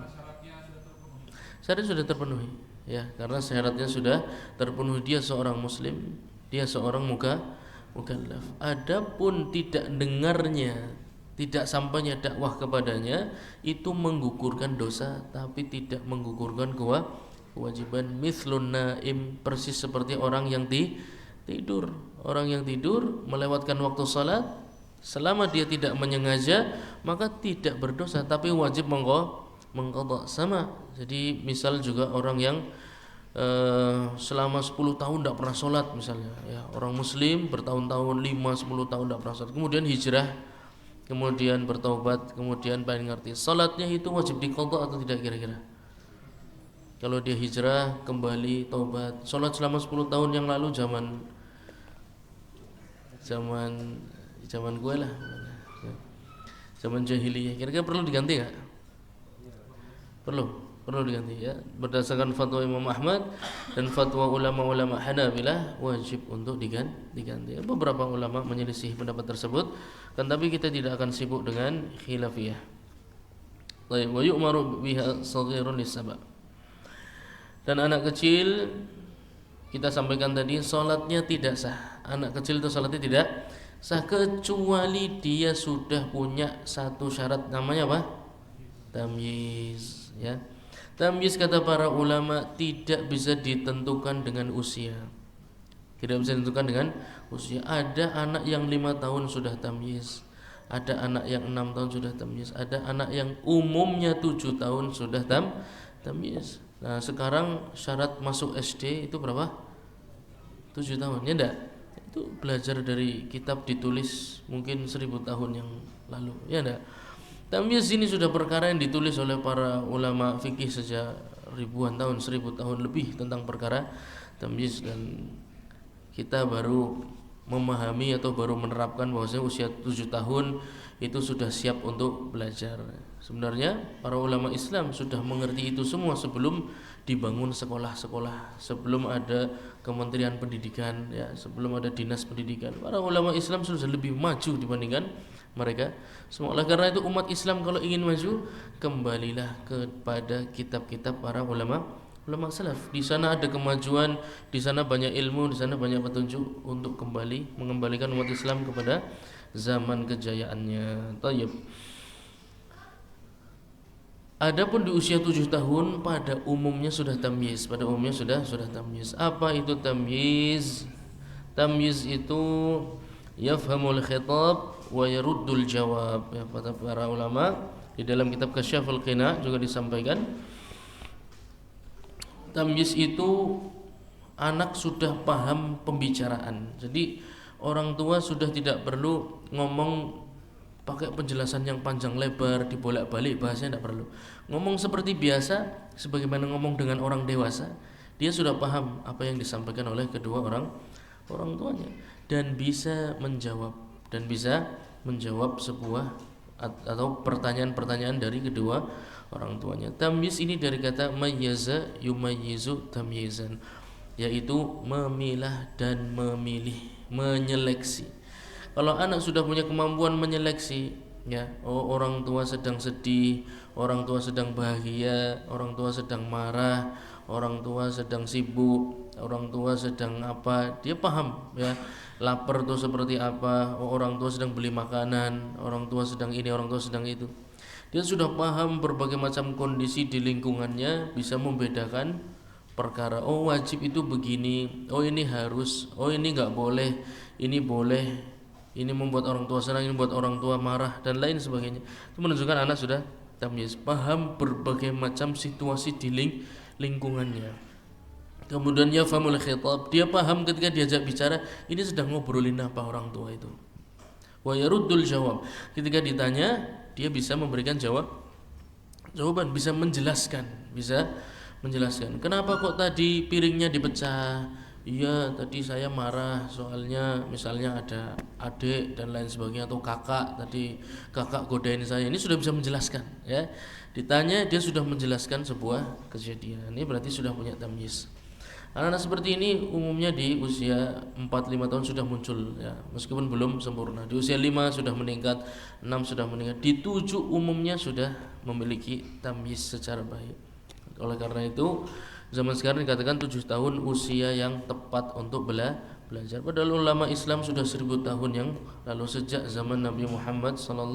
Syaratnya sudah terpenuhi, ya, karena syaratnya sudah terpenuhi. Dia seorang muslim, dia seorang mukallaf. Adapun tidak dengarnya, tidak sampainya dakwah kepadanya, itu menggugurkan dosa tapi tidak menggugurkan kewajiban. Mithlun naim, persis seperti orang yang tidur. Orang yang tidur melewatkan waktu salat, Selama dia tidak menyengaja maka tidak berdosa, tapi wajib mengqadha sama. Jadi misal juga orang yang selama 10 tahun tidak pernah sholat misalnya ya, orang muslim bertahun-tahun 5-10 tahun tidak pernah sholat, kemudian hijrah, kemudian bertaubat, kemudian pengen ngerti sholatnya itu wajib diqadha atau tidak kira-kira? Kalau dia hijrah, kembali, taubat, sholat selama 10 tahun yang lalu zaman gue lah, zaman jahiliyah, kira-kira perlu diganti nggak? Perlu diganti ya. Berdasarkan fatwa Imam Ahmad dan fatwa ulama-ulama Hanabilah wajib untuk diganti. Beberapa ulama menyelisih pendapat tersebut, kan tapi kita tidak akan sibuk dengan khilafiyah. Baik, wa yu'maru biha shaghirun lis-sabab. Dan anak kecil kita sampaikan tadi salatnya tidak sah. Anak kecil itu salatnya tidak sah kecuali dia sudah punya satu syarat, namanya apa? Tamyiz ya. Tamyiz kata para ulama tidak bisa ditentukan dengan usia. Tidak bisa ditentukan dengan usia. Ada anak yang 5 tahun sudah tamyiz, ada anak yang 6 tahun sudah tamyiz, ada anak yang umumnya 7 tahun sudah tamyiz. Nah, sekarang syarat masuk SD itu berapa? 7 tahun, ya enggak? Itu belajar dari kitab ditulis mungkin 1000 tahun yang lalu, ya enggak? Tamyiz ini sudah perkara yang ditulis oleh para ulama fikih sejak ribuan tahun, 1000 tahun lebih tentang perkara tamyiz, dan kita baru memahami atau baru menerapkan bahwasanya usia 7 tahun itu sudah siap untuk belajar. Sebenarnya para ulama Islam sudah mengerti itu semua sebelum dibangun sekolah-sekolah, sebelum ada Kementerian Pendidikan ya, sebelum ada Dinas Pendidikan. Para ulama Islam sudah lebih maju dibandingkan mereka semua. Oleh karena itu umat Islam kalau ingin maju, kembalilah kepada kitab-kitab para ulama salaf. Di sana ada kemajuan, di sana banyak ilmu, di sana banyak petunjuk untuk kembali mengembalikan umat Islam kepada zaman kejayaannya. Tayyib. Adapun di usia 7 tahun pada umumnya sudah tamyiz, sudah tamyiz. Apa itu tamyiz? Tamyiz itu yafhamul khitab wa yaruddul jawab. Ya, kata para ulama di dalam kitab Kasyaful Qina juga disampaikan, tamyiz itu anak sudah paham pembicaraan. Jadi orang tua sudah tidak perlu ngomong pakai penjelasan yang panjang lebar, dibolak-balik bahasanya, tidak perlu. Ngomong seperti biasa, sebagaimana ngomong dengan orang dewasa. Dia sudah paham apa yang disampaikan oleh kedua orang tuanya, dan bisa menjawab sebuah atau pertanyaan-pertanyaan dari kedua orang tuanya. Tamyiz ini dari kata mayyaza yumayyizu tamyizan, yaitu memilah dan memilih, menyeleksi. Kalau anak sudah punya kemampuan menyeleksi ya, orang tua sedang sedih, orang tua sedang bahagia, orang tua sedang marah, orang tua sedang sibuk, orang tua sedang apa, dia paham ya. Lapar itu seperti apa, orang tua sedang beli makanan, orang tua sedang ini, orang tua sedang itu. Dia sudah paham berbagai macam kondisi di lingkungannya, bisa membedakan perkara. Oh, wajib itu begini, oh ini harus, oh ini enggak boleh, ini boleh, ini membuat orang tua senang, ini membuat orang tua marah, dan lain sebagainya. Itu menunjukkan anak sudah tamyiz, paham berbagai macam situasi di lingkungannya. Kemudian yafhamul khitab, dia paham ketika diajak bicara ini sedang ngobrolin apa orang tua itu. Wa yaruddul jawab, ketika ditanya dia bisa memberikan jawaban, bisa menjelaskan. Kenapa kok tadi piringnya dipecah? Iya, tadi saya marah soalnya misalnya ada adik dan lain sebagainya, atau kakak, tadi kakak godain saya. Ini sudah bisa menjelaskan ya. Ditanya dia sudah menjelaskan sebuah kejadian. Ini berarti sudah punya tamyiz. Anak-anak seperti ini umumnya di usia 4-5 tahun sudah muncul ya, meskipun belum sempurna. Di usia 5 sudah meningkat, 6 sudah meningkat, di 7 umumnya sudah memiliki tamyiz secara baik. Oleh karena itu zaman sekarang dikatakan 7 tahun usia yang tepat untuk belajar. Padahal ulama Islam sudah 1000 tahun yang lalu, sejak zaman Nabi Muhammad SAW,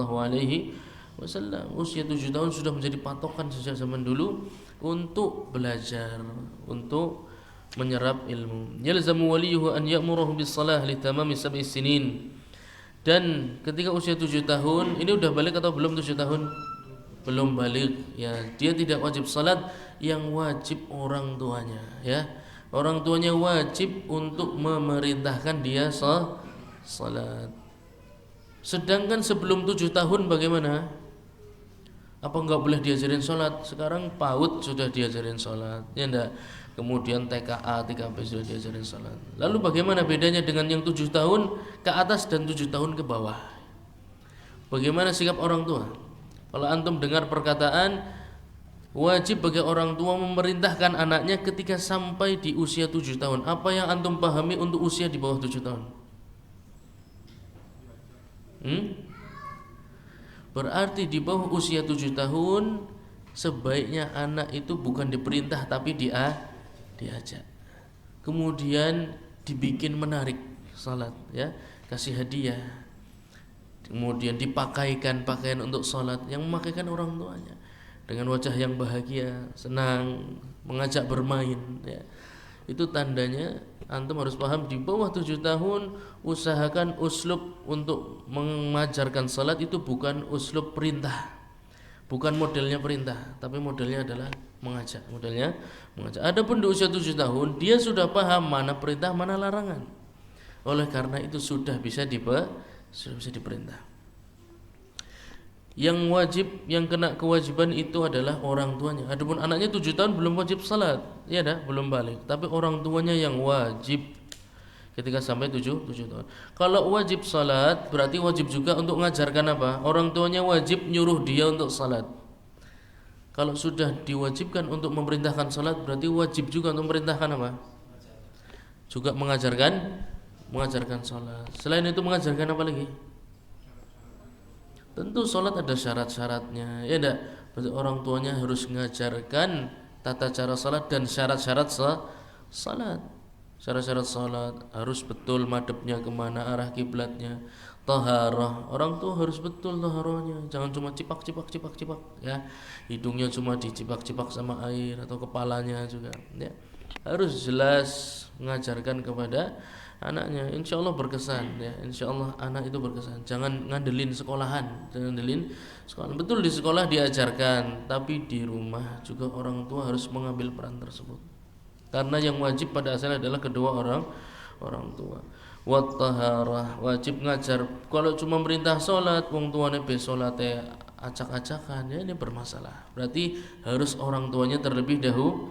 usia 7 tahun sudah menjadi patokan sejak zaman dulu untuk belajar, untuk menyerap ilmu. Yalzamu waliyuhu an ya'muruhu bis salah li tamami 7 sinin. Dan ketika usia 7 tahun, ini udah balik atau belum 7 tahun? Belum balik ya. Dia tidak wajib salat, yang wajib orang tuanya ya. Orang tuanya wajib untuk memerintahkan dia salat. Sedangkan sebelum 7 tahun bagaimana? Apa enggak boleh diajarin sholat? Sekarang PAUD sudah diajarin sholat, ya enggak? Kemudian TKA, TKP sudah diajarin sholat. Lalu bagaimana bedanya dengan yang 7 tahun ke atas dan 7 tahun ke bawah? Bagaimana sikap orang tua? Kalau antum dengar perkataan wajib bagi orang tua memerintahkan anaknya ketika sampai di usia 7 tahun, apa yang antum pahami untuk usia di bawah 7 tahun? Berarti di bawah usia 7 tahun sebaiknya anak itu bukan diperintah tapi diajak. Kemudian dibikin menarik salat ya, kasih hadiah. Kemudian dipakaikan pakaian untuk salat yang memakaikan orang tuanya dengan wajah yang bahagia, senang, mengajak bermain ya. Itu tandanya antum harus paham di bawah 7 tahun usahakan uslub untuk mengajarkan salat itu bukan uslub perintah. Bukan modelnya perintah, tapi modelnya adalah mengajak. Modelnya mengajak. Adapun di usia 7 tahun dia sudah paham mana perintah, mana larangan. Oleh karena itu sudah bisa diperintah. Yang wajib, yang kena kewajiban itu adalah orang tuanya. Adapun anaknya 7 tahun belum wajib salat, ya dah, belum balik. Tapi orang tuanya yang wajib ketika sampai 7 tahun. Kalau wajib salat berarti wajib juga untuk mengajarkan apa? Orang tuanya wajib nyuruh dia untuk salat. Kalau sudah diwajibkan untuk memerintahkan salat berarti wajib juga untuk memerintahkan apa? Juga mengajarkan salat. Selain itu mengajarkan apa lagi? Tentu sholat ada syarat-syaratnya, ya enggak? Berarti orang tuanya harus mengajarkan tata cara sholat dan syarat-syarat sholat. Syarat-syarat sholat harus betul madhabnya kemana, arah kiblatnya, taharah. Orang tua harus betul taharahnya, jangan cuma cipak ya. Hidungnya cuma dicipak-cipak sama air atau kepalanya juga, ya. Harus jelas mengajarkan kepada anaknya, insya Allah berkesan ya, insya Allah anak itu berkesan. Jangan ngandelin sekolahan, betul di sekolah diajarkan, tapi di rumah juga orang tua harus mengambil peran tersebut, karena yang wajib pada asalnya adalah kedua orang tua. Wat taharah, wajib ngajar. Kalau cuma merintah sholat, wong tuane be salate acak-acakan, ya ini bermasalah. Berarti harus orang tuanya terlebih dahulu.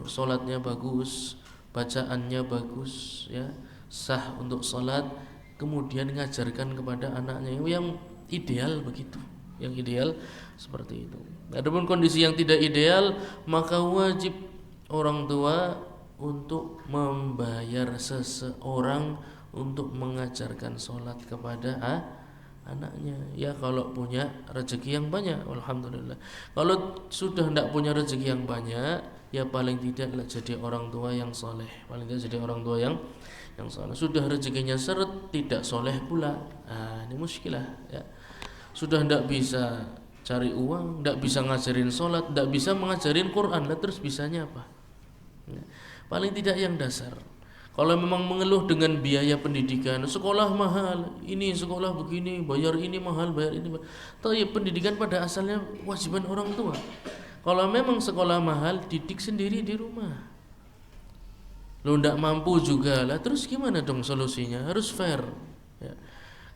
Sholatnya bagus, bacaannya bagus ya, sah untuk sholat, kemudian ngajarkan kepada anaknya yang ideal begitu, yang ideal seperti itu. Adapun kondisi yang tidak ideal, maka wajib orang tua untuk membayar seseorang untuk mengajarkan sholat kepada anaknya ya, kalau punya rezeki yang banyak, alhamdulillah. Kalau sudah tidak punya rezeki yang banyak, ya paling tidak jadi orang tua yang soleh, paling tidak jadi orang tua yang soleh. Sudah rezekinya seret, tidak soleh pula, ini muskilah ya. Sudah tidak bisa cari uang, tidak bisa ngajarin sholat, tidak bisa mengajarin Quran, terus bisanya apa ya, paling tidak yang dasar. Kalau memang mengeluh dengan biaya pendidikan, sekolah mahal, ini sekolah begini, bayar ini mahal, bayar ini mahal. Tapi pendidikan pada asalnya wajiban orang tua. Kalau memang sekolah mahal, didik sendiri di rumah. Lo ndak mampu juga lah, terus gimana dong solusinya? Harus fair ya.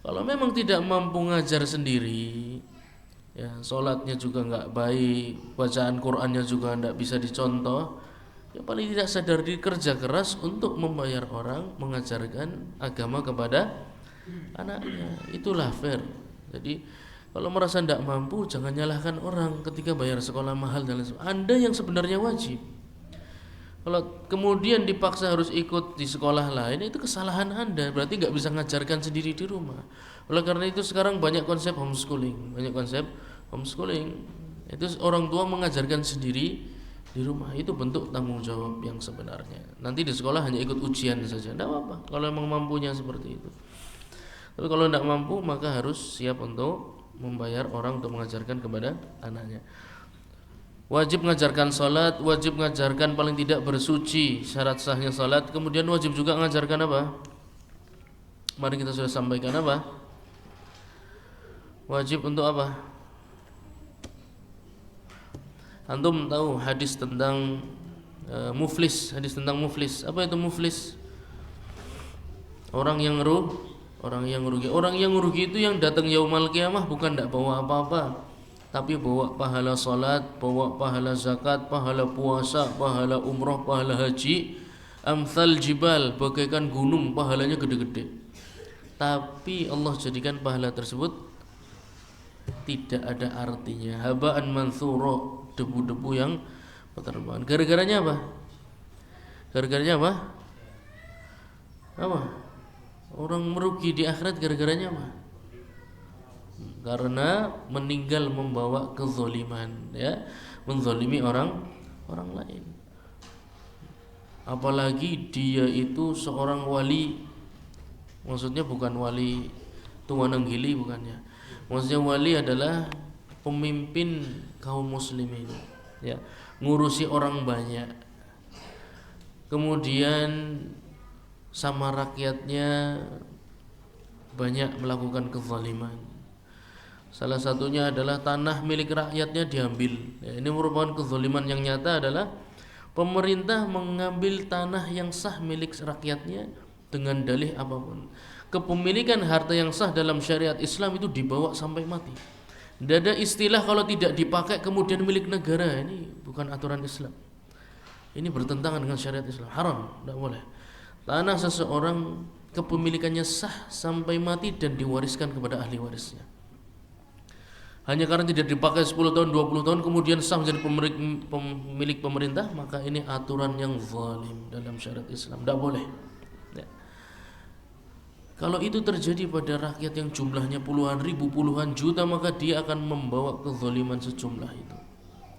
Kalau memang tidak mampu ngajar sendiri, ya sholatnya juga nggak baik, bacaan Qurannya juga ndak bisa dicontoh, ya paling tidak sadar diri, kerja keras untuk membayar orang mengajarkan agama kepada anaknya, itulah fair. Jadi kalau merasa tidak mampu, jangan nyalahkan orang ketika bayar sekolah mahal dan lain sebagainya. Anda yang sebenarnya wajib. Kalau kemudian dipaksa harus ikut di sekolah lain, itu kesalahan Anda, berarti nggak bisa ngajarkan sendiri di rumah. Oleh karena itu sekarang banyak konsep homeschooling, itu orang tua mengajarkan sendiri di rumah. Itu bentuk tanggung jawab yang sebenarnya. Nanti di sekolah hanya ikut ujian saja, tidak apa-apa kalau memang mampunya seperti itu. Tapi kalau tidak mampu, maka harus siap untuk membayar orang untuk mengajarkan kepada anaknya. Wajib mengajarkan salat, wajib mengajarkan paling tidak bersuci, syarat sahnya salat. Kemudian wajib juga mengajarkan apa? Kemarin kita sudah sampaikan apa? Wajib untuk apa? Antum tahu hadis tentang muflis, hadis tentang muflis. Apa itu muflis? Orang yang rugi. Orang yang rugi itu yang datang yaumul qiyamah bukan tidak bawa apa-apa, tapi bawa pahala salat, bawa pahala zakat, pahala puasa, pahala umroh, pahala haji, amsal jibal, bagaikan gunung, pahalanya gede-gede. Tapi Allah jadikan pahala tersebut tidak ada artinya, habaan mansura, debu-debu yang berterbangan. Gara-garanya apa? Gara-garanya apa? Apa? Orang merugi di akhirat gara-garanya apa? Karena meninggal membawa kezaliman, ya, menzalimi orang lain. Apalagi dia itu seorang wali. Maksudnya bukan wali Tuwananggili, bukannya. Maksudnya wali adalah pemimpin kaum muslimin, ya, ngurusi orang banyak. Kemudian sama rakyatnya banyak melakukan kezaliman. Salah satunya adalah tanah milik rakyatnya diambil. Ya, ini merupakan kezaliman yang nyata adalah pemerintah mengambil tanah yang sah milik rakyatnya dengan dalih apapun. Kepemilikan harta yang sah dalam syariat Islam itu dibawa sampai mati. Tidak ada istilah kalau tidak dipakai kemudian milik negara. Ini bukan aturan Islam. Ini bertentangan dengan syariat Islam. Haram, tidak boleh. Tanah seseorang kepemilikannya sah sampai mati dan diwariskan kepada ahli warisnya. Hanya karena tidak dipakai 10 tahun, 20 tahun kemudian sah menjadi pemilik pemerintah, maka ini aturan yang zalim dalam syariat Islam. Tidak boleh. Ya. Kalau itu terjadi pada rakyat yang jumlahnya puluhan ribu, puluhan juta, maka dia akan membawa kezaliman sejumlah itu.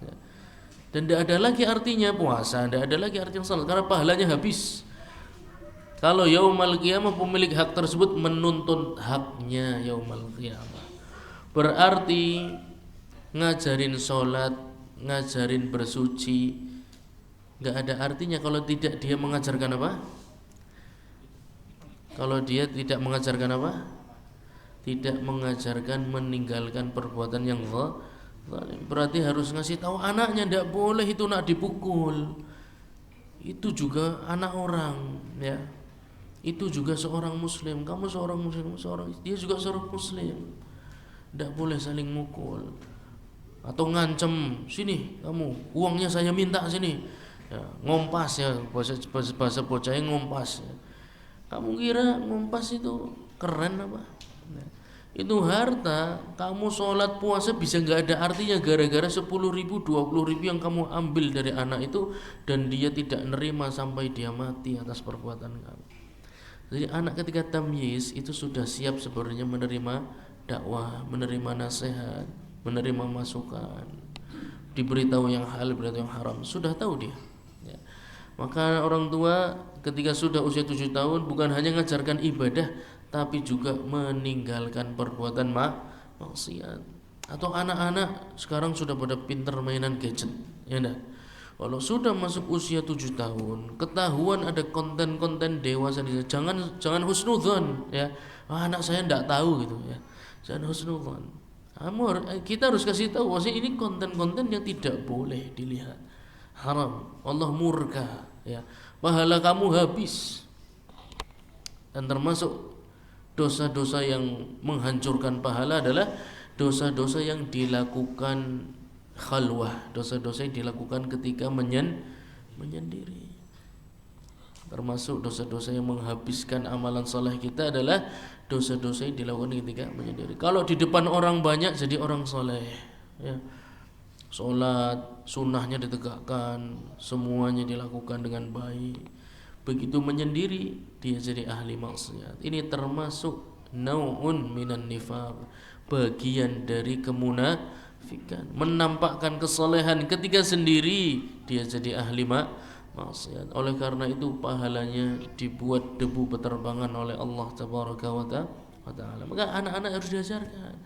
Ya. Dan tidak ada lagi artinya puasa, tidak ada lagi artinya salat karena pahalanya habis. Kalau yaumul qiyamah pemilik hak tersebut menuntut haknya yaumul qiyamah, berarti ngajarin sholat, ngajarin bersuci nggak ada artinya kalau tidak dia mengajarkan apa? Kalau dia tidak mengajarkan apa? Tidak mengajarkan meninggalkan perbuatan yang zalim. Berarti harus ngasih tahu anaknya tidak boleh itu nak dipukul. Itu juga anak orang, ya. Itu juga seorang muslim. Kamu seorang muslim, dia juga seorang muslim. Tidak boleh saling mukul atau ngancem, sini kamu uangnya saya minta sini, ya, ngompas, ya, bahasa bocahnya ngompas, ya. Kamu kira ngompas itu keren apa? Ya. Itu harta, kamu sholat puasa bisa nggak ada artinya gara-gara 10.000, 20.000 yang kamu ambil dari anak itu dan dia tidak nerima sampai dia mati atas perbuatan kamu. Jadi anak ketika tamyiz itu sudah siap sebenarnya menerima dakwah, menerima nasihat, menerima masukan, diberitahu yang halal, diberitahu yang haram, sudah tahu dia. Ya. Maka orang tua ketika sudah usia 7 tahun bukan hanya mengajarkan ibadah, tapi juga meninggalkan perbuatan maksiat. Atau anak-anak sekarang sudah pada pinter mainan gadget, ya enggak? Kalau sudah masuk usia 7 tahun, ketahuan ada konten-konten dewasa di sana, jangan husnudzon, ya. Anak saya enggak tahu gitu, ya. Jangan husnudzon. Kita harus kasih tahu bahwa ini konten-konten yang tidak boleh dilihat. Haram. Allah murka, ya. Pahala kamu habis. Dan termasuk dosa-dosa yang menghancurkan pahala adalah dosa-dosa yang dilakukan khalwah, dosa-dosa yang dilakukan ketika menyendiri. Termasuk dosa-dosa yang menghabiskan amalan saleh kita adalah dosa-dosa yang dilakukan ketika menyendiri. Kalau di depan orang banyak jadi orang saleh, ya. Salat sunnahnya ditegakkan, semuanya dilakukan dengan baik. Begitu menyendiri dia jadi ahli maksiat. Ini termasuk nau'un minan nifaq, bagian dari kemunafikan. Menampakkan kesalehan ketika sendiri dia jadi ahli maksiat. Oleh karena itu pahalanya dibuat debu beterbangan oleh Allah tabaraka wa ta'ala. Maka anak-anak harus diajarkan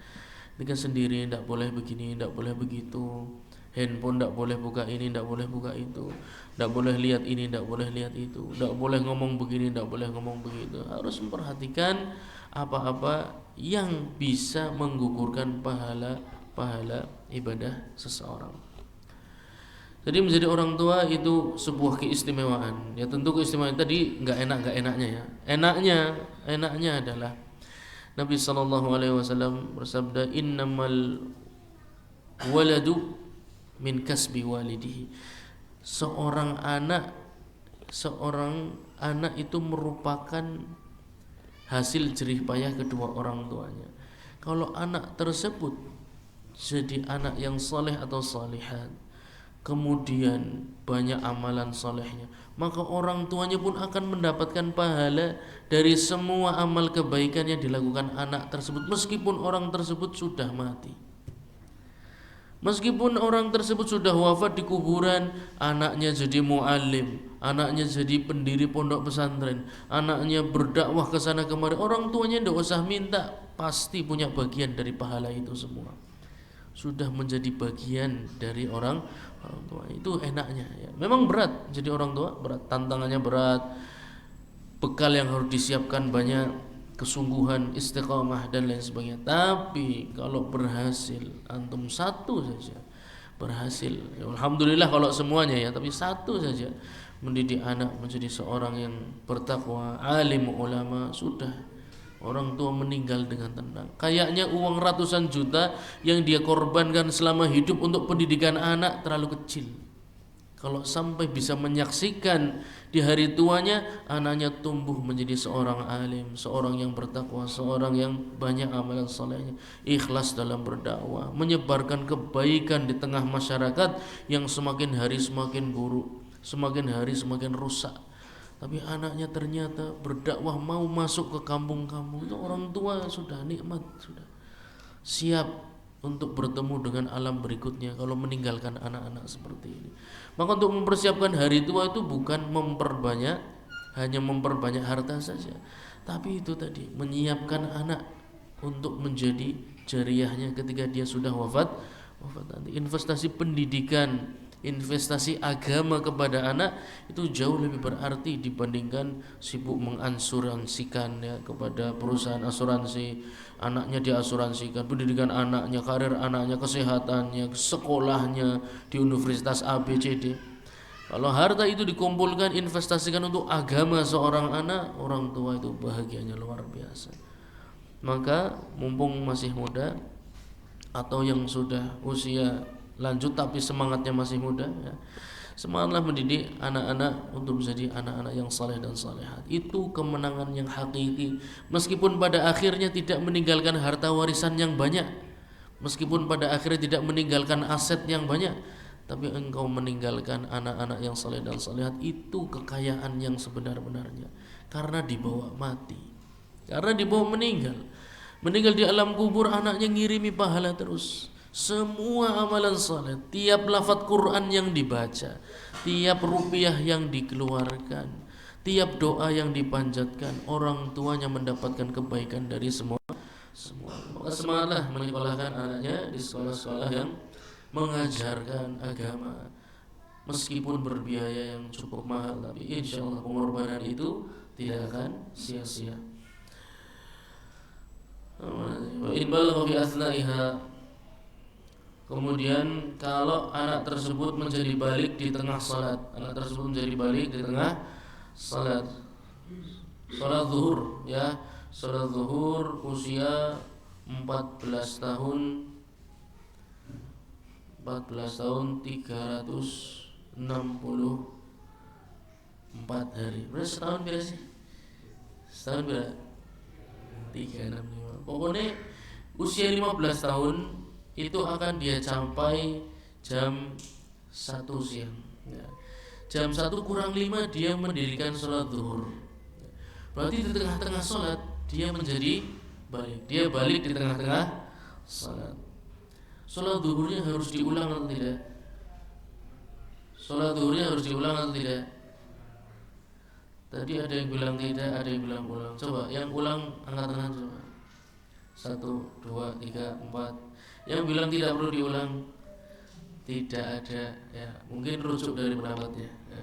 ketika sendiri tidak boleh begini, tidak boleh begitu. handphone tidak boleh buka ini, tidak boleh buka itu, tidak boleh lihat ini, tidak boleh lihat itu, tidak boleh ngomong begini, tidak boleh ngomong begitu. Harus memperhatikan apa-apa yang bisa menggugurkan pahala ibadah seseorang. Jadi menjadi orang tua itu sebuah keistimewaan. Ya tentu keistimewaan tadi nggak enaknya ya. Enaknya adalah Nabi SAW bersabda, innamal waladu min kasbi walidihi. Seorang anak itu merupakan hasil jerih payah kedua orang tuanya. Kalau anak tersebut jadi anak yang soleh atau salihat, kemudian banyak amalan solehnya, maka orang tuanya pun akan mendapatkan pahala dari semua amal kebaikan yang dilakukan anak tersebut, meskipun orang tersebut sudah mati. Meskipun orang tersebut sudah wafat di kuburan, anaknya jadi muallim, anaknya jadi pendiri pondok pesantren, anaknya berdakwah ke sana kemari, orang tuanya tidak usah minta, pasti punya bagian dari pahala itu semua. Sudah menjadi bagian dari orang tua. Itu enaknya ya. Memang berat jadi orang tua, berat, tantangannya berat, bekal yang harus disiapkan banyak, kesungguhan, istiqamah dan lain sebagainya. Tapi kalau berhasil, antum satu saja berhasil ya, alhamdulillah kalau semuanya ya, tapi satu saja mendidik anak menjadi seorang yang bertakwa, alim, ulama, sudah orang tua meninggal dengan tenang. Kayaknya uang ratusan juta yang dia korbankan selama hidup untuk pendidikan anak terlalu kecil. Kalau sampai bisa menyaksikan di hari tuanya anaknya tumbuh menjadi seorang alim, seorang yang bertakwa, seorang yang banyak amalan salehnya, ikhlas dalam berdakwah, menyebarkan kebaikan di tengah masyarakat yang semakin hari semakin buruk, semakin hari semakin rusak. Tapi anaknya ternyata berdakwah, mau masuk ke kampung-kampung, itu orang tua sudah nikmat, sudah siap untuk bertemu dengan alam berikutnya kalau meninggalkan anak-anak seperti ini. Maka untuk mempersiapkan hari tua itu bukan hanya memperbanyak harta saja, tapi itu tadi menyiapkan anak untuk menjadi jariyahnya ketika dia sudah wafat nanti. Investasi pendidikan, investasi agama kepada anak itu jauh lebih berarti dibandingkan sibuk mengasuransikan ya kepada perusahaan asuransi, anaknya diasuransikan, pendidikan anaknya, karir anaknya, kesehatannya, sekolahnya di universitas A B C D. Kalau harta itu dikumpulkan, investasikan untuk agama seorang anak, orang tua itu bahagianya luar biasa. Maka mumpung masih muda atau yang sudah usia lanjut tapi semangatnya masih muda ya, semangatlah mendidik anak-anak untuk menjadi anak-anak yang saleh dan salehat. Itu kemenangan yang hakiki, meskipun pada akhirnya tidak meninggalkan harta warisan yang banyak, meskipun pada akhirnya tidak meninggalkan aset yang banyak, tapi engkau meninggalkan anak-anak yang saleh dan salehat. Itu kekayaan yang sebenar-benarnya, karena dibawa mati, karena dibawa meninggal di alam kubur, anaknya ngirimi pahala terus. Semua amalan saleh, tiap lafaz Quran yang dibaca, tiap rupiah yang dikeluarkan, tiap doa yang dipanjatkan, orang tuanya mendapatkan kebaikan dari semua. Maka semangatlah menyekolahkan anaknya di sekolah-sekolah yang mengajarkan agama, meskipun berbiaya yang cukup mahal, tapi insya Allah pengorbanan itu tidak akan sia-sia. In balagha fi asna'iha. Kemudian kalau anak tersebut menjadi balik di tengah salat, salat zuhur ya, salat zuhur usia 14 tahun 364 hari. Berarti setahun berapa sih? Setahun berapa? 365. Pokoknya usia 15 tahun itu akan dia capai jam 1 siang ya. Jam 1 kurang 5 dia mendirikan sholat zuhur. Berarti di tengah-tengah sholat dia menjadi balik. Dia balik di tengah-tengah sholat. Sholat zuhurnya harus diulang atau tidak? Sholat zuhurnya harus diulang atau tidak? Tadi ada yang bilang tidak, ada yang bilang ulang. Coba yang ulang angkat tangan coba. 1, 2, 3, 4. Yang bilang tidak perlu diulang 3, tidak ada ya, mungkin rujuk dari pendapatnya ya.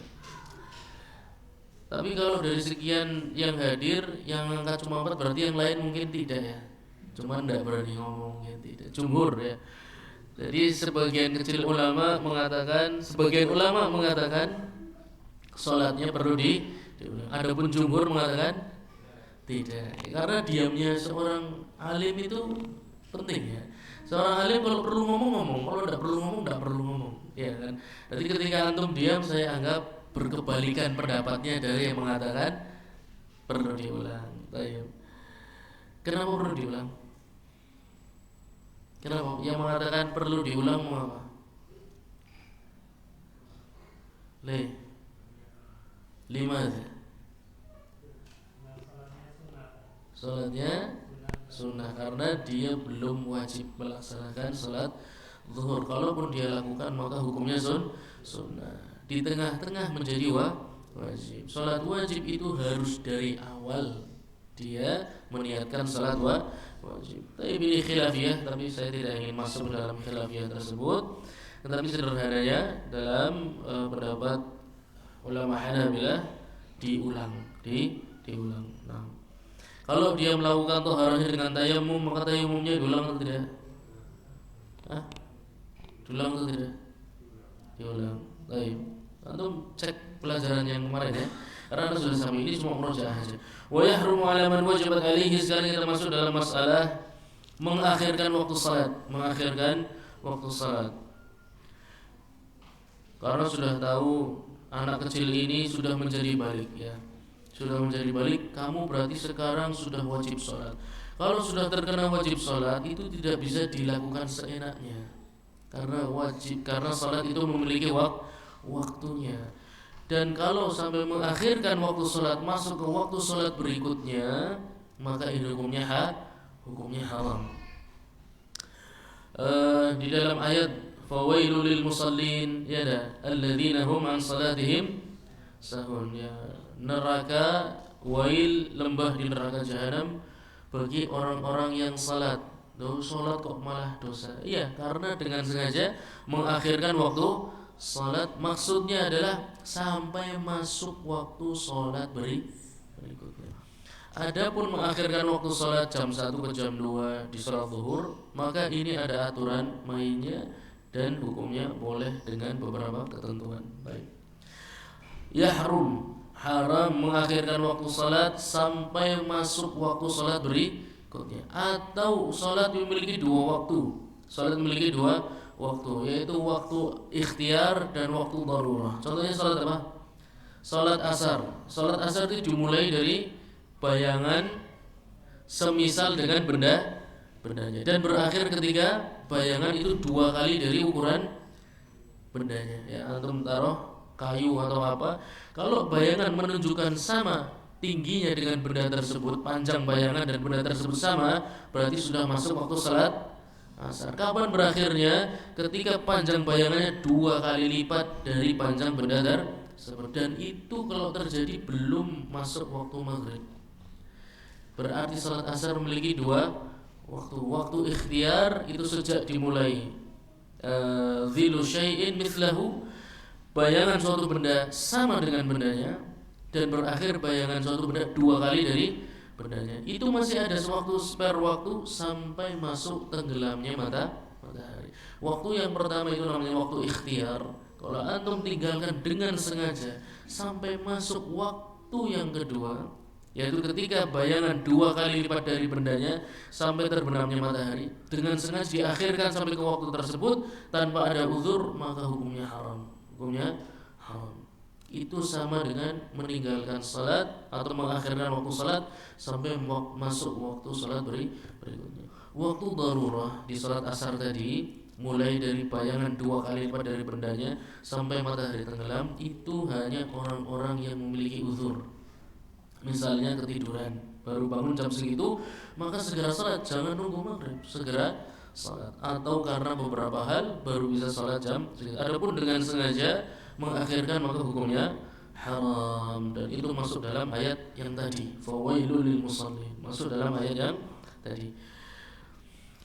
Tapi kalau dari sekian yang hadir yang angkat cuma 4 berarti yang lain mungkin tidak ya, cuma tidak berani ngomong ya, tidak jumhur ya. Jadi sebagian kecil ulama mengatakan, sebagian ulama mengatakan sholatnya perlu diulang. Adapun jumhur mengatakan tidak, karena diamnya seorang alim itu penting ya. Seorang alim kalau perlu ngomong, kalau tidak perlu ngomong, ya kan. Jadi ketika antum diam, saya anggap berkebalikan pendapatnya dari yang mengatakan perlu diulang. Baik. Kenapa perlu diulang? Kenapa? Yang mengatakan perlu diulang mau apa? Lima aja. Salatnya sunnah karena dia belum wajib melaksanakan salat zuhur. Kalaupun dia lakukan maka hukumnya sunnah. Di tengah-tengah menjadi wajib. Salat wajib itu harus dari awal dia meniatkan salat wajib. Tapi ini khilafiyah, tapi saya tidak ingin masuk dalam khilafiyah tersebut. Tetapi sederhananya dalam pendapat ulama Hanabilah diulang. Nah, kalau dia melakukan toharahnya dengan tayamum, maka tayamumnya diulang atau tidak? Diulang atau tidak? Diulang. Baik. Antum cek pelajaran yang kemarin ya. Karena sudah sampai ini cuma murojaah saja. Wa yahrumu 'ala man wajibat 'alaihi, sekarang kita masuk dalam masalah mengakhirkan waktu salat, Karena sudah tahu anak kecil ini sudah menjadi balik ya. Sudah menjadi balik, kamu berarti sekarang sudah wajib sholat. Kalau sudah terkena wajib sholat, itu tidak bisa dilakukan seenaknya. Karena sholat itu memiliki waktunya. Dan kalau sampai mengakhirkan waktu sholat masuk ke waktu sholat berikutnya, maka ini hukumnya haram. Di dalam ayat fawailul lil musallin ya dah alladzina hum an salatihim sahun ya, neraka wail, lembah di neraka jahanam bagi orang-orang yang salat. Salat kok malah dosa? Iya, karena dengan sengaja mengakhirkan waktu salat, maksudnya adalah sampai masuk waktu salat berikutnya. Adapun mengakhirkan waktu salat jam 1 ke jam 2 di salat zuhur, maka ini ada aturan mainnya dan hukumnya boleh dengan beberapa ketentuan. Baik. Haram mengakhirkan waktu salat sampai masuk waktu salat berikutnya, atau salat memiliki dua waktu, yaitu waktu ikhtiar dan waktu darurah. Contohnya salat apa? Salat asar. Salat asar itu dimulai dari bayangan semisal dengan bendanya dan berakhir ketika bayangan itu 2 kali dari ukuran bendanya. Ya, antum taruh kayu atau apa, kalau bayangan menunjukkan sama tingginya dengan benda tersebut, panjang bayangan dan benda tersebut sama, berarti sudah masuk waktu salat asar. Kapan berakhirnya? Ketika panjang bayangannya 2 kali lipat dari panjang benda tersebut, dan itu kalau terjadi belum masuk waktu maghrib. Berarti salat asar memiliki 2 waktu. Waktu ikhtiar itu sejak dimulai zilu syai'in mithlahu, bayangan suatu benda sama dengan bendanya, dan berakhir bayangan suatu benda 2 kali dari bendanya. Itu masih ada spare waktu sampai masuk tenggelamnya matahari. Waktu yang pertama itu namanya waktu ikhtiar. Kalau antum tinggalkan dengan sengaja sampai masuk waktu yang kedua, yaitu ketika bayangan 2 kali lipat dari bendanya sampai terbenamnya matahari, dengan sengaja diakhirkan sampai ke waktu tersebut tanpa ada uzur, maka hukumnya haram. Itu sama dengan meninggalkan salat atau mengakhirkan waktu salat sampai masuk waktu salat berikutnya. Waktu darurah di salat asar tadi mulai dari bayangan 2 kali lipat dari bendanya sampai matahari tenggelam, itu hanya orang-orang yang memiliki uzur. Misalnya ketiduran, baru bangun jam segitu, maka segera salat, jangan nunggu maghrib, segera salat. Atau karena beberapa hal baru bisa salat jam segitu. Adapun dengan sengaja mengakhirkan, maka hukumnya haram, dan itu masuk dalam ayat yang tadi, fawailul lil musallin, masuk dalam ayat yang tadi.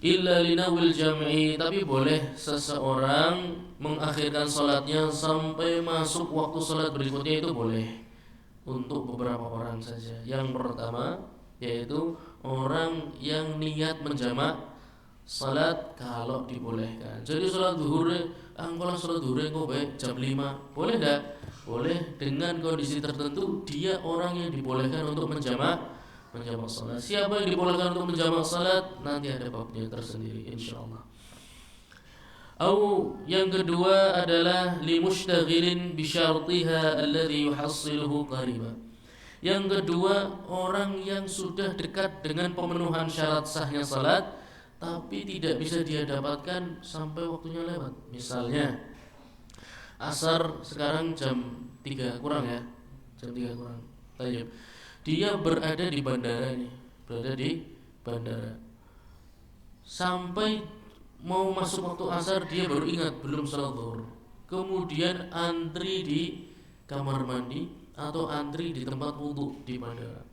illa linawil jam'i, tapi boleh seseorang mengakhirkan salatnya sampai masuk waktu salat berikutnya, itu boleh untuk beberapa orang saja. Yang pertama yaitu orang yang niat menjamak salat kalau dibolehkan. Jadi salat zuhur, kalau salat zuhur kok baik jam 5, boleh enggak? Boleh, dengan kondisi tertentu. Dia orang yang dibolehkan untuk menjamak salat. Siapa yang dibolehkan untuk menjamak salat? Nanti ada babnya tersendiri insyaallah. Atau yang kedua adalah limushtaghilin bisyartiha alladhi yuhassiluhu qariba. Yang kedua, orang yang sudah dekat dengan pemenuhan syarat sahnya salat tapi tidak bisa dia dapatkan sampai waktunya lewat. Misalnya asar sekarang jam 3 kurang ya. Jam 3 kurang. Tayyib. Dia berada di bandara ini, sampai mau masuk waktu asar dia baru ingat belum salat zuhur. Kemudian antri di kamar mandi atau antri di tempat wudhu di bandara.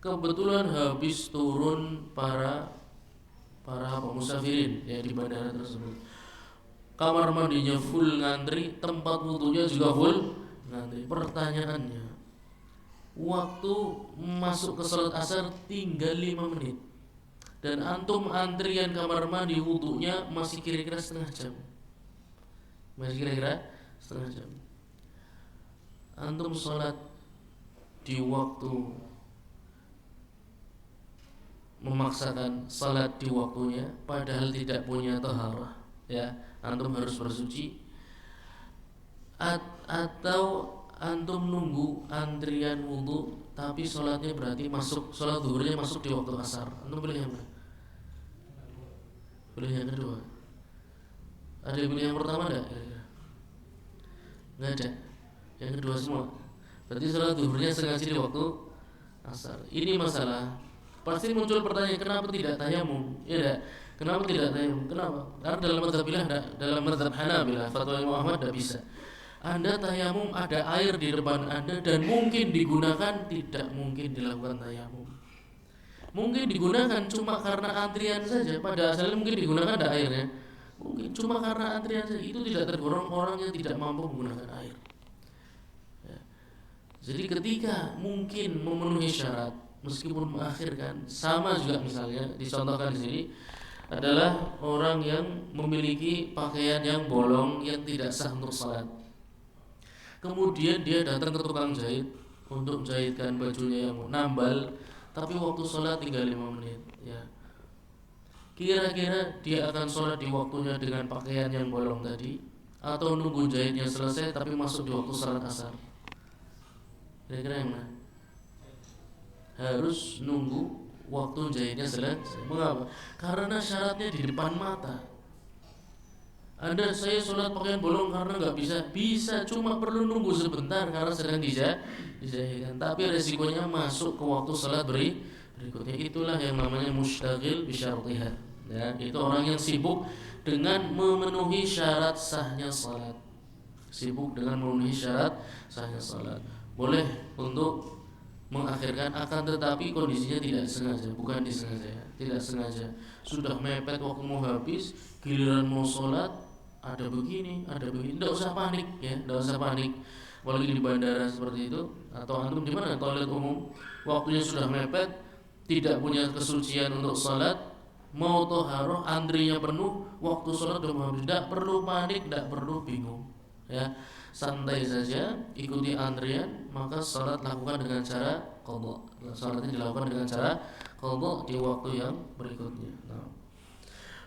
Kebetulan habis turun para musafirin ya di bandara tersebut. Kamar mandinya full ngantri, tempat wudhunya juga full ngantri. Pertanyaannya, waktu masuk ke salat asar tinggal 5 menit dan antum antrian kamar mandi wudhunya masih kira-kira setengah jam. Antum salat di waktu, memaksakan salat di waktunya padahal tidak punya taharah ya, antum harus bersuci. Atau antum nunggu antrian wudhu tapi sholatnya berarti sholat zuhurnya masuk di waktu asar. Antum pilih yang mana? Pilih yang kedua. Ada yang pilih yang pertama enggak? Enggak ada. Yang kedua semua. Berarti sholat zuhurnya sengaja di waktu asar. Ini masalah. Pasti muncul pertanyaan, kenapa tidak tayamum? Ya enggak? Kenapa tidak tayamum? Kenapa? Karena dalam mazhab Hanabilah, fatwa Imam Ahmad tidak bisa. Anda tayamum ada air di depan Anda dan mungkin digunakan, tidak mungkin dilakukan tayamum. Mungkin digunakan cuma karena antrian saja, pada asalnya mungkin digunakan ada airnya. Mungkin cuma karena antrian saja, itu tidak tergolong orang yang tidak mampu menggunakan air ya. Jadi ketika mungkin memenuhi syarat meskipun mengakhirkan, sama juga misalnya dicontohkan di sini adalah orang yang memiliki pakaian yang bolong yang tidak sah untuk salat. Kemudian dia datang ke tukang jahit untuk menjahitkan bajunya yang nambal, tapi waktu sholat tinggal 5 menit ya. Kira-kira dia akan sholat di waktunya dengan pakaian yang bolong tadi, atau nunggu jahitnya selesai tapi masuk di waktu sholat asar? Kira-kira yang mana? Harus nunggu waktu jahitnya selesai. Mengapa? Karena syaratnya di depan mata. Saya sholat pakaian bolong karena nggak bisa, cuma perlu nunggu sebentar karena sedang dijahitkan. Tapi resikonya masuk ke waktu sholat berikutnya. Itulah yang namanya mushtaghil bisyartiha. Ya, itu orang yang sibuk dengan memenuhi syarat sahnya salat. Boleh untuk mengakhirkan, akan tetapi kondisinya tidak sengaja, bukan disengaja, tidak sengaja. Sudah mepet waktu mau habis, giliran mau sholat ada begini, tidak usah panik ya, tidak usah panik. Apalagi di bandara seperti itu, atau antum di mana toilet umum, waktunya sudah mepet, tidak punya kesucian untuk sholat, mau toharoh, antrinya penuh, waktu sholat sudah mau habis. Tidak perlu panik, tidak perlu bingung ya, santai saja, ikuti antrian, maka sholat lakukan dengan cara qadha. Sholatnya dilakukan dengan cara qadha di waktu yang berikutnya.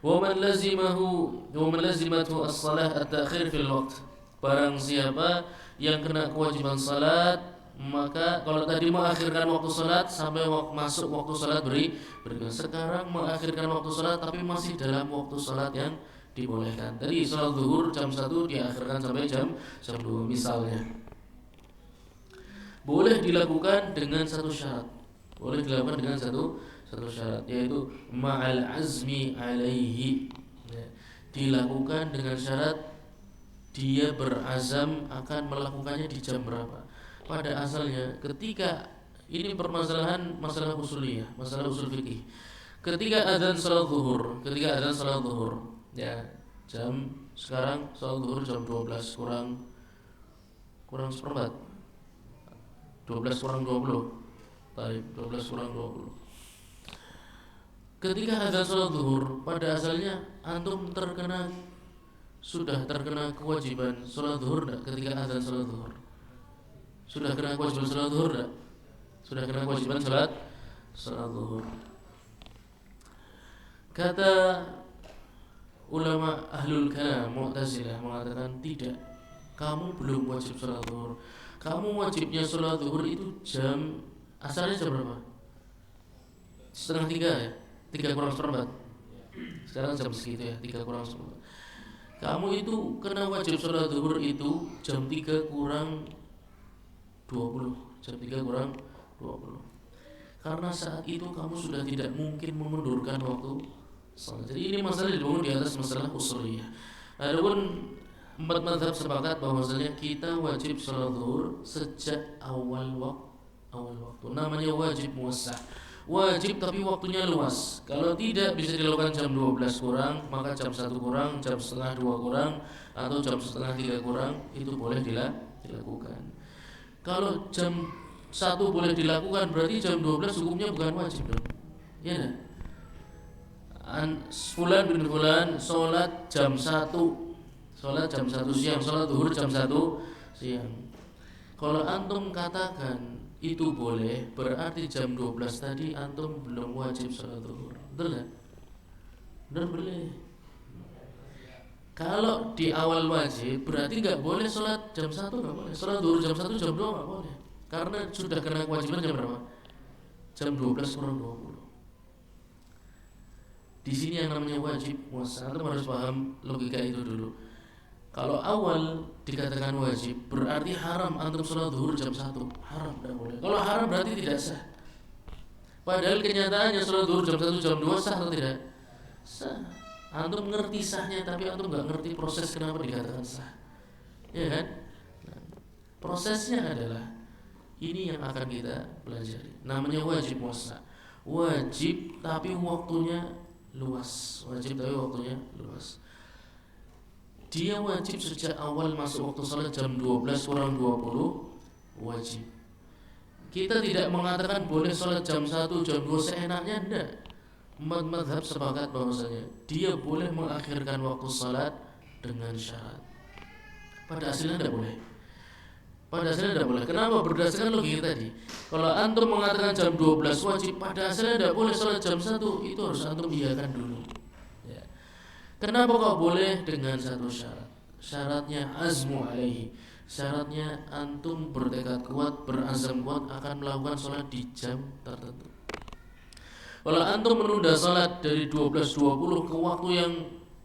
Wa man lazimatu as-salah at-ta'khir fil waqt. Barang siapa yang kena kewajiban salat, maka kalau tadi mengakhirkan waktu salat sampai masuk waktu salat berikutnya, sekarang mengakhirkan waktu salat tapi masih dalam waktu salat yang dibolehkan. Tadi salat zuhur jam 1 diakhirkan sampai jam 2 misalnya. Boleh dilakukan dengan satu syarat. Yaitu ma'al azmi alaihi. Dilakukan dengan syarat dia berazam akan melakukannya di jam berapa. Pada asalnya ketika ini permasalahan masalah usuliyah, masalah usul fikih. ketika azan salat zuhur, ya jam sekarang salat zuhur jam 12 kurang seperempat, 12 kurang 20, baik 12 kurang 20. Ketika azan salat zuhur, pada asalnya antum sudah terkena kewajiban salat zuhur enggak ketika azan salat zuhur? Sudah kena kewajiban salat zuhur enggak? Sudah kena kewajiban salat zuhur. Kata ulama ahlul kalam Mu'tazilah mengatakan tidak. Kamu belum wajib salat zuhur. Kamu wajibnya salat zuhur itu jam asalnya jam berapa? Setengah 3 ya? 3 kurang seperempat. Sekarang jam segitu ya, 3 kurang seperempat. Kamu itu kena wajib salat zuhur itu jam 3 kurang 20. Jam 3 kurang 20. Karena saat itu kamu sudah tidak mungkin memundurkan waktu salat. Jadi ini masalah dibangun di atas masalah usuliyah. Adapun 4 mazhab sepakat bahwasanya kita wajib salat zuhur sejak awal waktu. Namanya wajib muwassah. Wajib tapi waktunya luas. Kalau tidak bisa dilakukan jam 12 kurang, maka jam 1 kurang, jam setengah 2 kurang, atau jam setengah 3 kurang, itu boleh dilakukan. Kalau jam 1 boleh dilakukan, berarti jam 12 hukumnya bukan wajib dong. Ya enggak? Fulan bin fulan sholat jam 1 siang, sholat zuhur jam 1 siang. Kalau antum katakan itu boleh, berarti jam 12 tadi antum belum wajib sholat zuhur. Betul enggak? Benar boleh. Kalau di awal wajib berarti enggak boleh sholat jam 1, enggak boleh. Sholat zuhur jam 1, jam 2 enggak boleh. Karena sudah kena kewajiban jam berapa? Jam 12 kurang 20. Di sini yang namanya wajib muwassah, antum harus paham logika itu dulu. Kalau awal dikatakan wajib, berarti haram antum sholat zuhur jam 1. Haram, tidak boleh. Kalau haram berarti tidak sah. Padahal kenyataannya sholat zuhur jam 1, jam 2 sah atau tidak? Sah. Antum ngerti sahnya, tapi antum gak ngerti proses kenapa dikatakan sah. Ya kan? Nah, prosesnya adalah ini yang akan kita pelajari. Namanya wajib muwassah. Wajib tapi waktunya luas. Dia wajib sejak awal masuk waktu salat jam 12 kurang 20 wajib. Kita tidak mengatakan boleh salat jam 1, jam 2 seenaknya, enggak. Mazhab sepakat bahwasanya dia boleh mengakhirkan waktu salat dengan syarat. Pada asalnya tidak boleh. Kenapa? Berdasarkan logika tadi. Kalau antum mengatakan jam 12 wajib, pada asalnya tidak boleh salat jam 1, itu harus antum iyakan dulu. Kenapa kok boleh? Dengan satu syarat. Syaratnya azmu alaihi. Syaratnya antum bertekad kuat, berazam kuat akan melakukan sholat di jam tertentu. Kalau antum menunda sholat dari 12.20 ke waktu yang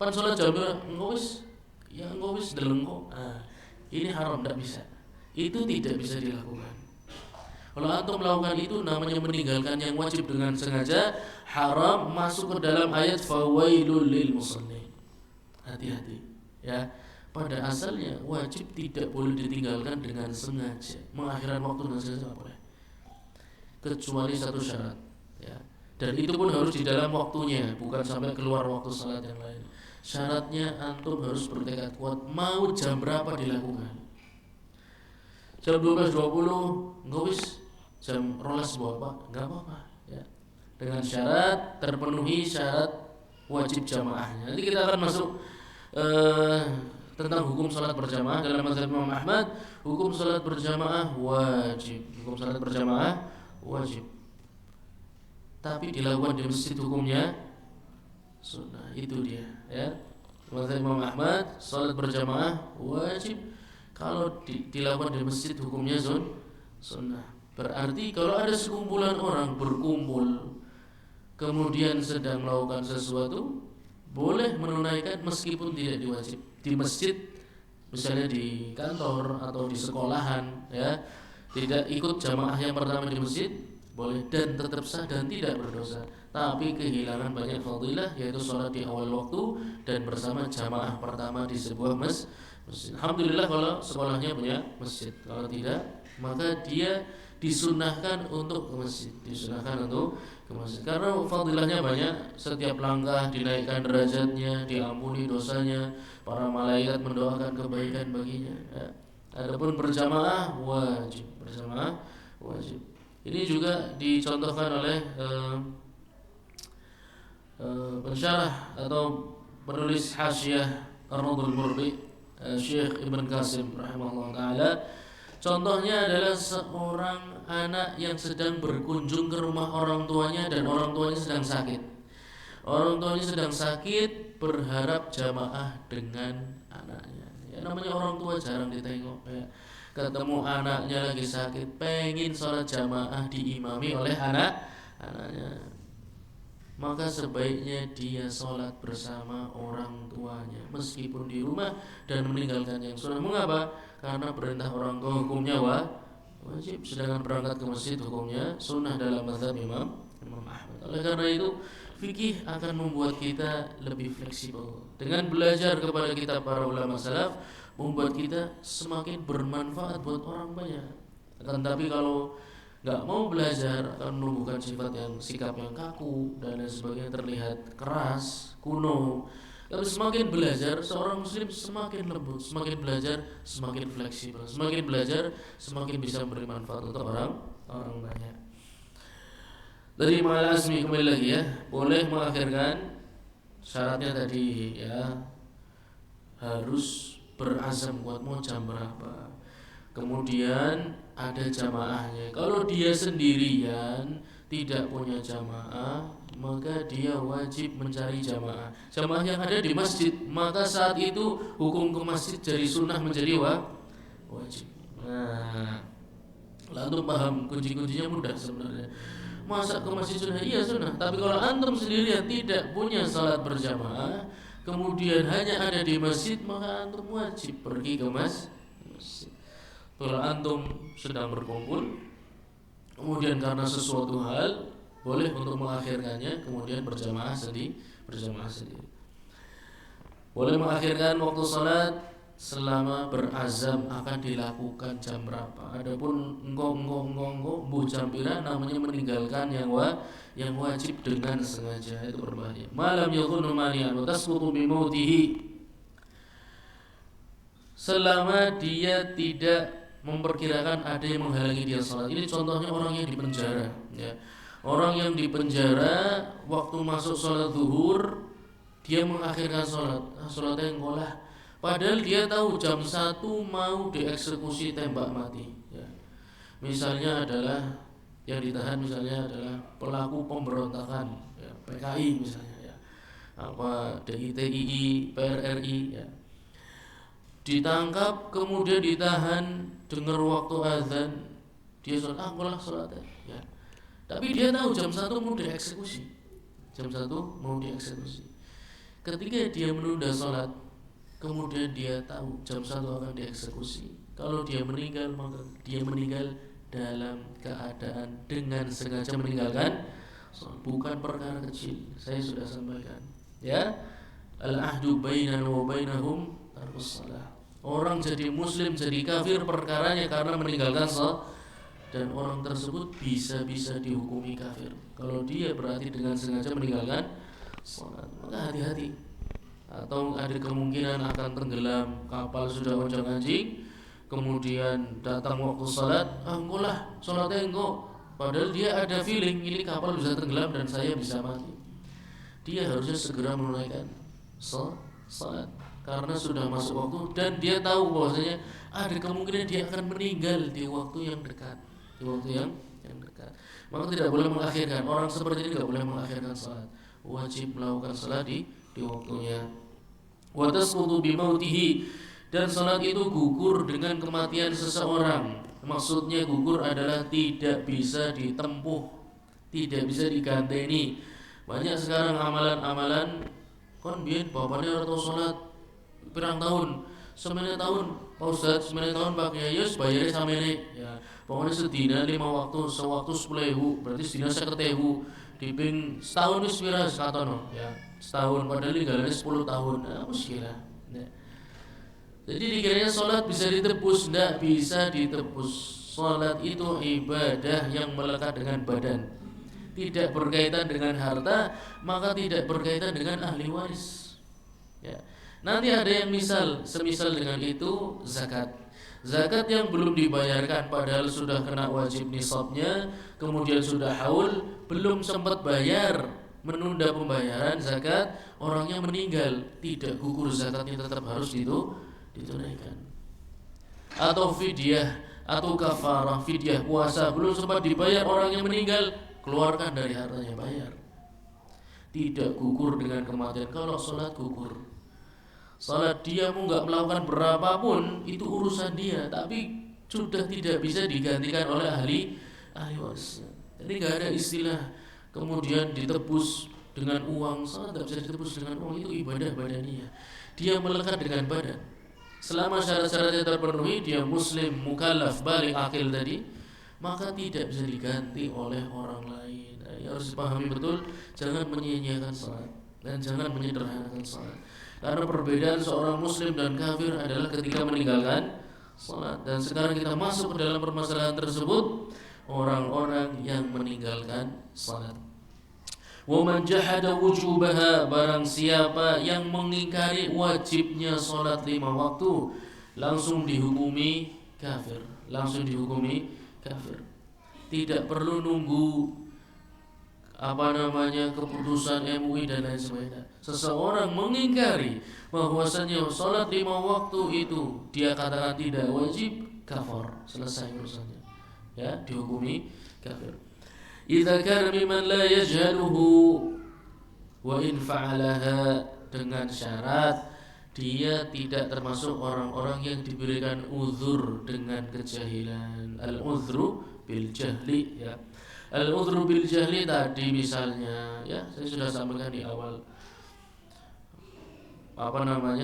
pan sholat jam 2, engkau wis delengko. Ini haram, tidak bisa. Itu tidak bisa dilakukan. Kalau antum melakukan itu namanya meninggalkan yang wajib dengan sengaja, haram, masuk ke dalam ayat fawailul lil musallin. Hati-hati ya. Pada asalnya wajib tidak boleh ditinggalkan dengan sengaja. Mengakhirkan waktu dengan sengaja tidak boleh, kecuali satu syarat ya. Dan itu pun harus di dalam waktunya, bukan sampai keluar waktu salat yang lain. Syaratnya antum harus bertekad kuat mau jam berapa dilakukan. Jam 12.20 enggak wis jam 12 Pak, enggak apa-apa ya. Dengan syarat terpenuhi syarat wajib jamaahnya. Nanti kita akan masuk tentang hukum salat berjamaah dalam mazhab Imam Ahmad. Hukum salat berjamaah wajib. Tapi dilakukan di masjid hukumnya sunnah. Itu dia ya. Mazhab Imam Ahmad salat berjamaah wajib. Kalau dilakukan di masjid hukumnya sunnah. Berarti kalau ada sekumpulan orang berkumpul kemudian sedang melakukan sesuatu, boleh menunaikan meskipun tidak diwajib di masjid, misalnya di kantor atau di sekolahan ya, tidak ikut jamaah yang pertama di masjid boleh dan tetap sah dan tidak berdosa, tapi kehilangan banyak fadilah, yaitu sholat di awal waktu dan bersama jamaah pertama di sebuah masjid. Alhamdulillah kalau sekolahnya punya masjid. Kalau tidak, maka dia disunahkan untuk ke masjid, karena fadilahnya banyak. Setiap langkah dinaikkan derajatnya, diampuni dosanya, para malaikat mendoakan kebaikan baginya. Adapun berjamaah wajib, Ini juga dicontohkan oleh pensyarah atau penulis Hasyiah Ar-Raudhul Murbi, Syekh Ibn Qasim rahimahullah taala. Contohnya adalah seorang anak yang sedang berkunjung ke rumah orang tuanya dan orang tuanya sedang sakit. Berharap jamaah dengan anaknya. Ya, namanya orang tua jarang ditengok ya. Ketemu anaknya lagi sakit, pengen sholat jamaah diimami oleh anaknya. Maka sebaiknya dia sholat bersama orang tuanya meskipun di rumah dan meninggalkan yang sunnah. Mengapa? Karena perintah orang tua hukumnya wajib, sedangkan berangkat ke masjid hukumnya sunnah dalam mazhab Imam Ahmad. Oleh karena itu, fikih akan membuat kita lebih fleksibel. Dengan belajar kepada kitab para ulama salaf, membuat kita semakin bermanfaat buat orang banyak. Akan tapi kalau nggak mau belajar, akan menumbuhkan sikap yang kaku dan lain sebagainya, terlihat keras, kuno. Tapi semakin belajar, seorang muslim semakin lembut, semakin belajar semakin fleksibel, semakin belajar semakin bisa memberi manfaat untuk orang banyak. Dari Ma'al Azmi kembali lagi ya, boleh mengakhirkan, syaratnya tadi ya, harus berazam kuat mau jam berapa. Kemudian ada jamaahnya. Kalau dia sendirian tidak punya jamaah, maka dia wajib mencari jamaah yang ada di masjid. Maka saat itu hukum ke masjid dari sunnah menjadi wajib. Nah, lalu paham kunci-kuncinya mudah sebenarnya. Masa ke masjid sunnah? Iya sunnah. Tapi kalau antum sendirian tidak punya salat berjamaah, kemudian hanya ada di masjid, maka antum wajib pergi ke masjid. Kalau antum sedang berkumpul, kemudian karena sesuatu hal boleh untuk mengakhirkannya, kemudian berjamaah sendiri. Boleh mengakhirkan waktu salat selama berazam akan dilakukan jam berapa. Adapun engkau bu jam pira, namanya meninggalkan yang wajib dengan sengaja, itu berbahaya. Malam yakunu mani'an wa tasqutu bi mautihi, selama dia tidak memperkirakan ada yang menghalangi dia salat. Ini contohnya orang yang di penjara ya. Orang yang di penjara waktu masuk salat zuhur, dia mengakhirkan salatnya ngolah, padahal dia tahu jam 1 mau dieksekusi tembak mati ya. Misalnya adalah yang ditahan misalnya adalah pelaku pemberontakan ya, PKI misalnya ya, DITII, PRRI ya. Ditangkap kemudian ditahan, dengar waktu azan, dia sholat, sholatnya ya. Tapi dia tahu jam 1 mau dieksekusi. Ketika dia menunda sholat, kemudian dia tahu jam 1 akan dieksekusi, kalau dia meninggal, maka dia meninggal dalam keadaan dengan sengaja meninggalkan, bukan perkara kecil. Saya sudah sampaikan ya, al-ahdu bainana wa bainahum tarkus shalah. Orang jadi muslim jadi kafir perkaranya karena meninggalkan salat, dan orang tersebut bisa dihukumi kafir kalau dia berarti dengan sengaja meninggalkan salat. Maka hati-hati, atau ada kemungkinan akan tenggelam, kapal sudah onjang-anjing, kemudian datang waktu salat, salatnya engkau, padahal dia ada feeling ini kapal bisa tenggelam dan saya bisa mati. Dia harusnya segera menunaikan salat karena sudah masuk waktu, dan dia tahu bahwasanya ada kemungkinan dia akan meninggal di waktu yang dekat, Maka tidak boleh mengakhirkan. Orang seperti ini tidak boleh mengakhirkan salat, wajib melakukan salat di waktunya. Wa tasqutu bi mautihi, dan salat itu gugur dengan kematian seseorang. Maksudnya gugur adalah tidak bisa ditempuh, tidak bisa diganteni. Banyak sekarang amalan-amalan kon biyen bapaknya ora tau salat pirang tahun, 9 tahun Pak Ustaz, 9 tahun Pak Kiai, bayarnya samene ya. Pokoknya sedina 5 waktu, sewaktu 10.000, berarti sedina 50.000, diping setahun wis pira sakatono ya. Setahun padahal ninggalane 10 tahun. Nah, muskilah. Ya. Jadi dikiranya salat bisa ditebus, enggak bisa ditebus. salat itu ibadah yang melekat dengan badan, tidak berkaitan dengan harta, maka tidak berkaitan dengan ahli waris. Ya. Nanti ada yang semisal dengan itu zakat. Zakat yang belum dibayarkan padahal sudah kena wajib nisabnya, kemudian sudah haul, belum sempat bayar, menunda pembayaran zakat, orangnya meninggal, tidak gugur zakatnya, tetap harus ditunaikan. Atau fidyah atau kafarah, fidyah puasa belum sempat dibayar, orangnya meninggal, keluarkan dari hartanya, bayar. Tidak gugur dengan kematian. Kalau sholat gugur, salat dia mau nggak melakukan berapapun itu urusan dia, tapi sudah tidak bisa digantikan oleh ahli waris. Jadi nggak ada istilah kemudian ditebus dengan uang. Salat nggak bisa ditebus dengan uang, itu ibadah badannya, dia melekat dengan badan. Selama syarat-syaratnya terpenuhi, dia muslim, mukallaf, balik, akil tadi, maka tidak bisa diganti oleh orang lain. Ya, harus dipahami betul, jangan menyia-nyiakan salat dan jangan menyederhanakan salat. Karena perbedaan seorang muslim dan kafir adalah ketika meninggalkan salat. Dan sekarang kita masuk ke dalam permasalahan tersebut, orang-orang yang meninggalkan salat. Wa man jahada wujubaha, barang siapa yang mengingkari wajibnya salat 5 waktu, langsung dihukumi kafir. Tidak perlu nunggu keputusan MUI dan lain sebagainya. Seseorang mengingkari bahwasanya salat 5 waktu itu dia katakan tidak wajib, kafir, selesai urusannya, ya, dihukumi kafir. Idza kana mimman la yajhaluhu wa in fa'alaha, dengan syarat dia tidak termasuk orang-orang yang diberikan uzur dengan kejahilan. Al-uzru bil jahli, ya. Al-udhru bil jahli tadi misalnya, ya, saya sudah sampaikan di awal.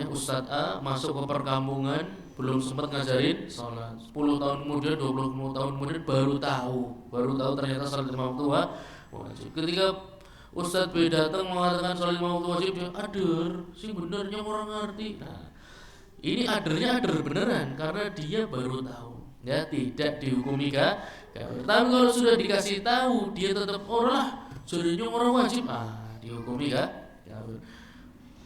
Ustadz A masuk ke perkampungan, belum sempat ngajarin sholat. 10 tahun kemudian, 20 tahun kemudian baru tahu ternyata sholat 5 waktu wajib. Ketika Ustadz B datang mengatakan sholat 5 waktu wajib, dia ader, sih benernya orang ngerti. Nah, ini adernya beneran karena dia baru tahu, ya, tidak dihukumi kafir. Tapi kalau sudah dikasih tahu dia tetap orang jadinya orang wajib, dihukumi kafir.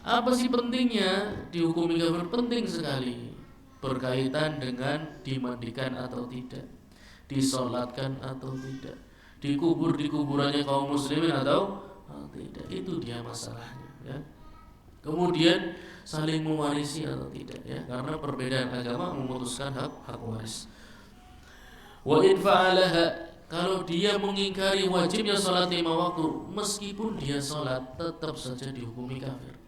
Apa sih pentingnya dihukumi kafir? Penting sekali, berkaitan dengan dimandikan atau tidak, disolatkan atau tidak, dikubur di kuburannya kaum muslimin atau tidak, itu dia masalahnya, ya. Kemudian saling mewarisi atau tidak, ya, karena perbedaan agama memutuskan hak waris. Wa in fa'alaha, kalau dia mengingkari wajibnya salat 5 waktu, meskipun dia salat tetap saja dihukumi kafir.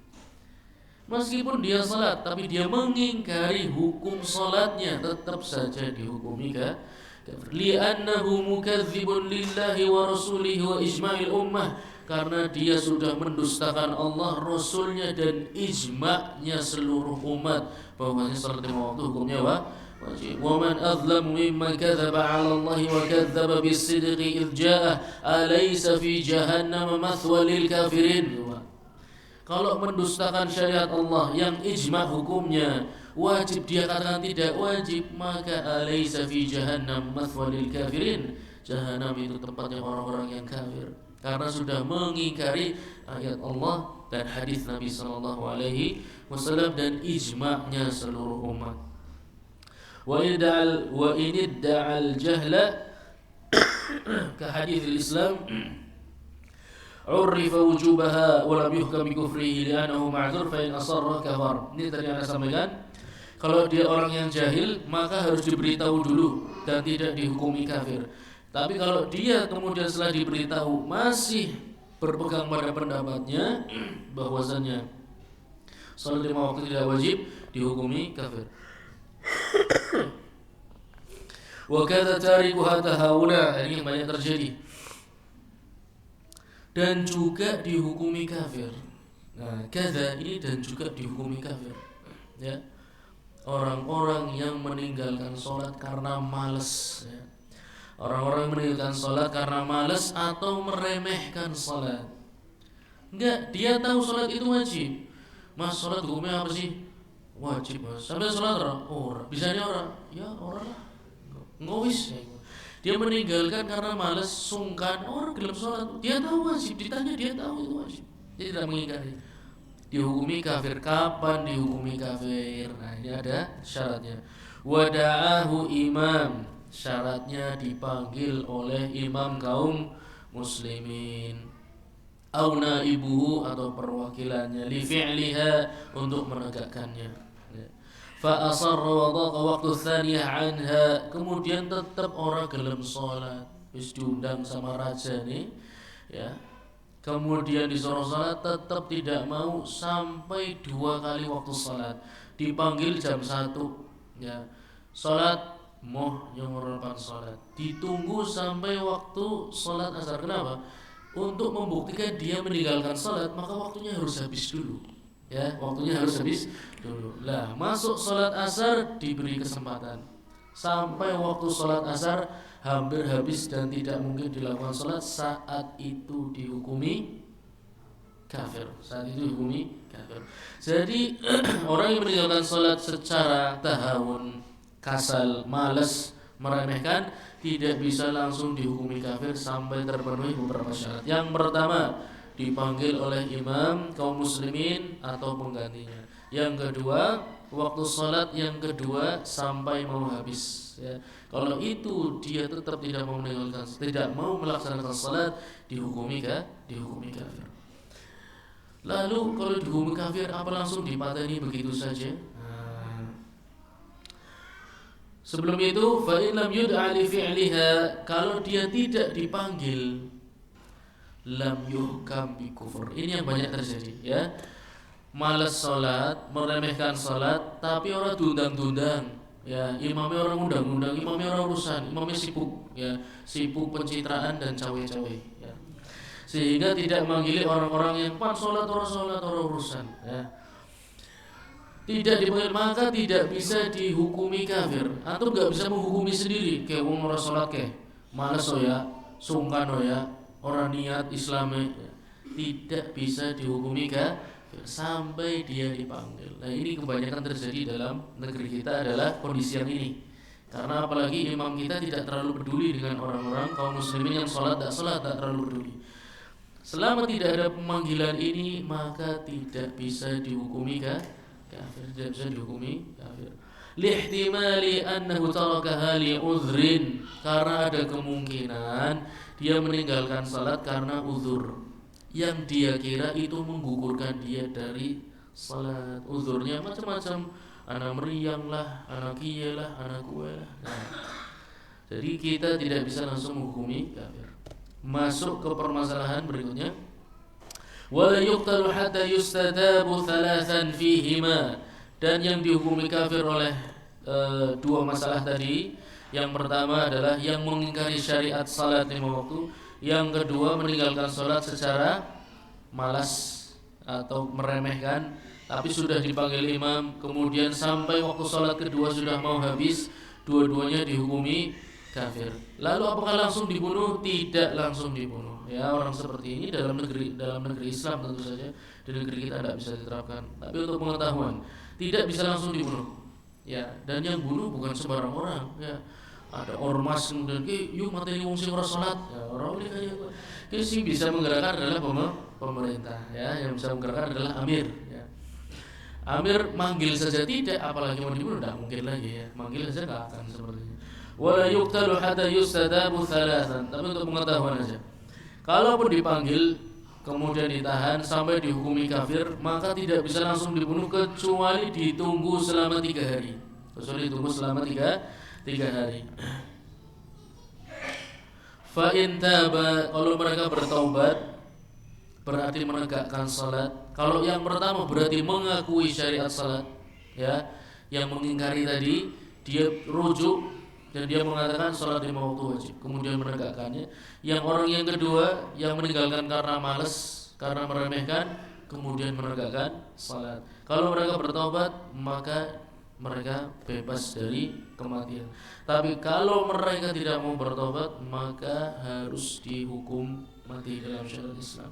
Meskipun dia salat tapi dia mengingkari hukum salatnya, tetap saja dihukumi kafir. Li'annahu mukadzibun lillahi wa rasulihi wa ijma'il ummah, karena dia sudah mendustakan Allah, Rasulnya, dan ijma'nya seluruh umat bahwasanya salat 5 waktu hukumnya wajib. Wa man azlamu mimman kadzaba 'ala Allah wa kadzdzaba bis-sidqi idh ja'ah alaysa fi jahannam mathwa lil kafirin. Kalau mendustakan syariat Allah yang ijma' hukumnya wajib, dia katakan tidak wajib, maka alaysa fi jahannam mathwa lil kafirin, jahanam itu tempatnya orang-orang yang kafir, karena sudah mengingkari ayat Allah dan hadis Nabi sallallahu alaihi wasallam dan ijma'nya seluruh umat. Wa in idda'al jahla ka hadits al-Islam urifa wujubaha wa lam yuhkam bi kufrihi li'annahu ma'dzur fa in asarra kafar. Ini tadi Anda sampaikan, kalau dia orang yang jahil maka harus diberitahu dulu dan tidak dihukumi kafir. Tapi kalau dia kemudian setelah diberitahu masih berpegang pada pendapatnya bahwasanya salat 5 waktu tidak wajib, dihukumi kafir. Wa kadza tarikuha tahawuna, ini yang banyak terjadi, dan juga dihukumi kafir. Nah, kadza ini dan juga dihukumi kafir, ya. Orang-orang yang meninggalkan sholat karena malas, ya. Orang-orang yang meninggalkan sholat karena malas atau meremehkan sholat. Enggak, dia tahu sholat itu wajib. Mas, sholat hukumnya apa sih? Wajib, Mas. Sampai sholat orang, bisa dia orang, ya orang lah. ngowis ya. Dia meninggalkan karena malas, sungkan, orang gelem sholat, dia tahu wajib, ditanya dia tahu itu wajib, dia tidak mengingkari. Dihukumi kafir. Kapan dihukumi kafir? Nah ini ada syaratnya. Wada'ahu imam, syaratnya dipanggil oleh imam kaum muslimin, au naibuhu, atau perwakilannya, li fi'liha, untuk menegakkannya. Fa asarra wa dhaqa waqtu tsaniyah anha, kemudian tetap orang gelem salat, wis diundang sama raja nih ya, kemudian disuruh salat tetap tidak mau sampai 2 kali waktu salat. Dipanggil jam 1 ya, salat moh yang merupakan salat, ditunggu sampai waktu salat asar. Kenapa? Untuk membuktikan dia meninggalkan salat, maka waktunya harus habis dulu ya, waktunya harus habis dulu. Lah masuk salat asar diberi kesempatan sampai waktu salat asar hampir habis dan tidak mungkin dilakukan salat, saat itu dihukumi kafir. Saat itu dihukumi kafir. Jadi orang yang meninggalkan salat secara tahawun, kasal, malas, meremehkan, tidak bisa langsung dihukumi kafir sampai terpenuhi beberapa syarat. Yang pertama, dipanggil oleh imam kaum muslimin atau penggantinya. Yang kedua, waktu sholat yang kedua sampai mau habis ya. Kalau itu dia tetap tidak mau meninggalkan, tidak mau melaksanakan sholat, dihukumi kafir. Lalu kalau dihukumi kafir, apa langsung dipateni begitu saja? Sebelum itu, fa in lam yud'a li fi'liha, kalau dia tidak dipanggil, lam yuhkam bi kufur. Ini yang banyak terjadi ya. Malas salat, meremehkan salat, tapi orang tundang-tundang ya. Imamnya orang undang-undang, imamnya orang urusan, imamnya sibuk ya, sibuk pencitraan dan cawe-cawe ya. Sehingga tidak memanggil orang-orang yang pan salat orang urusan ya. Tidak dipanggil, maka tidak bisa dihukumi kafir. Atau enggak bisa menghukumi sendiri, kayak wong ora salat kayak malas ya, sungkan ya, orang niat Islami, tidak bisa dihukumi kafir sampai dia dipanggil. Nah ini kebanyakan terjadi dalam negeri kita adalah kondisi yang ini. Karena apalagi imam kita tidak terlalu peduli dengan orang-orang kaum muslimin yang sholat tak terlalu peduli. Selama tidak ada pemanggilan ini, maka tidak bisa dihukumi kafir, tidak bisa dihukumi kafir. Lihtimali annahu tarakaha li'udhrin, karena ada kemungkinan dia meninggalkan salat karena uzur yang dia kira itu menggugurkan dia dari salat. Uzurnya macam-macam, anak meriang lah, anak kiye lah, anak kue lah. Nah, jadi kita tidak bisa langsung menghukumi kafir. Masuk ke permasalahan berikutnya. Wala yuqtalu hatta yustadabu thalathan fihima, dan yang dihukumi kafir oleh dua masalah tadi. Yang pertama adalah yang mengingkari syariat salat 5 waktu. Yang kedua meninggalkan salat secara malas atau meremehkan, tapi sudah dipanggil imam, kemudian sampai waktu salat kedua sudah mau habis, dua-duanya dihukumi kafir. Lalu apakah langsung dibunuh? Tidak langsung dibunuh. Ya, orang seperti ini dalam negeri Islam tentu saja, di negeri kita tidak bisa diterapkan. Tapi untuk pengetahuan, tidak bisa langsung dibunuh. Ya, dan yang bunuh bukan sembarang orang. Ya, ada ormas kemudian yuk materi wong sing ora salat. Ya, orang ini kayak sih bisa menggerakkan adalah pemerintah. Ya, yang bisa menggerakkan adalah amir. Ya. Amir manggil saja tidak, apalagi mau dibunuh tidak mungkin lagi ya. Manggil saja tidak akan seperti itu. Wala yuqtalu hatta yustadabu thalathan. Tapi untuk pengetahuan aja, kalaupun dipanggil kemudian ditahan sampai dihukumi kafir, maka tidak bisa langsung dibunuh kecuali ditunggu selama 3 hari. Tiga hari. Fa in taba, kalau mereka bertaubat berarti menegakkan salat. Kalau yang pertama berarti mengakui syariat salat, ya, yang mengingkari tadi dia rujuk dan dia mengatakan salat 5 waktu wajib, kemudian menegakkannya. Yang orang yang kedua yang meninggalkan karena malas, karena meremehkan, kemudian menegakkan salat. Kalau mereka bertobat, maka mereka bebas dari kematian. Tapi kalau mereka tidak mau bertobat, maka harus dihukum mati dalam syariat Islam.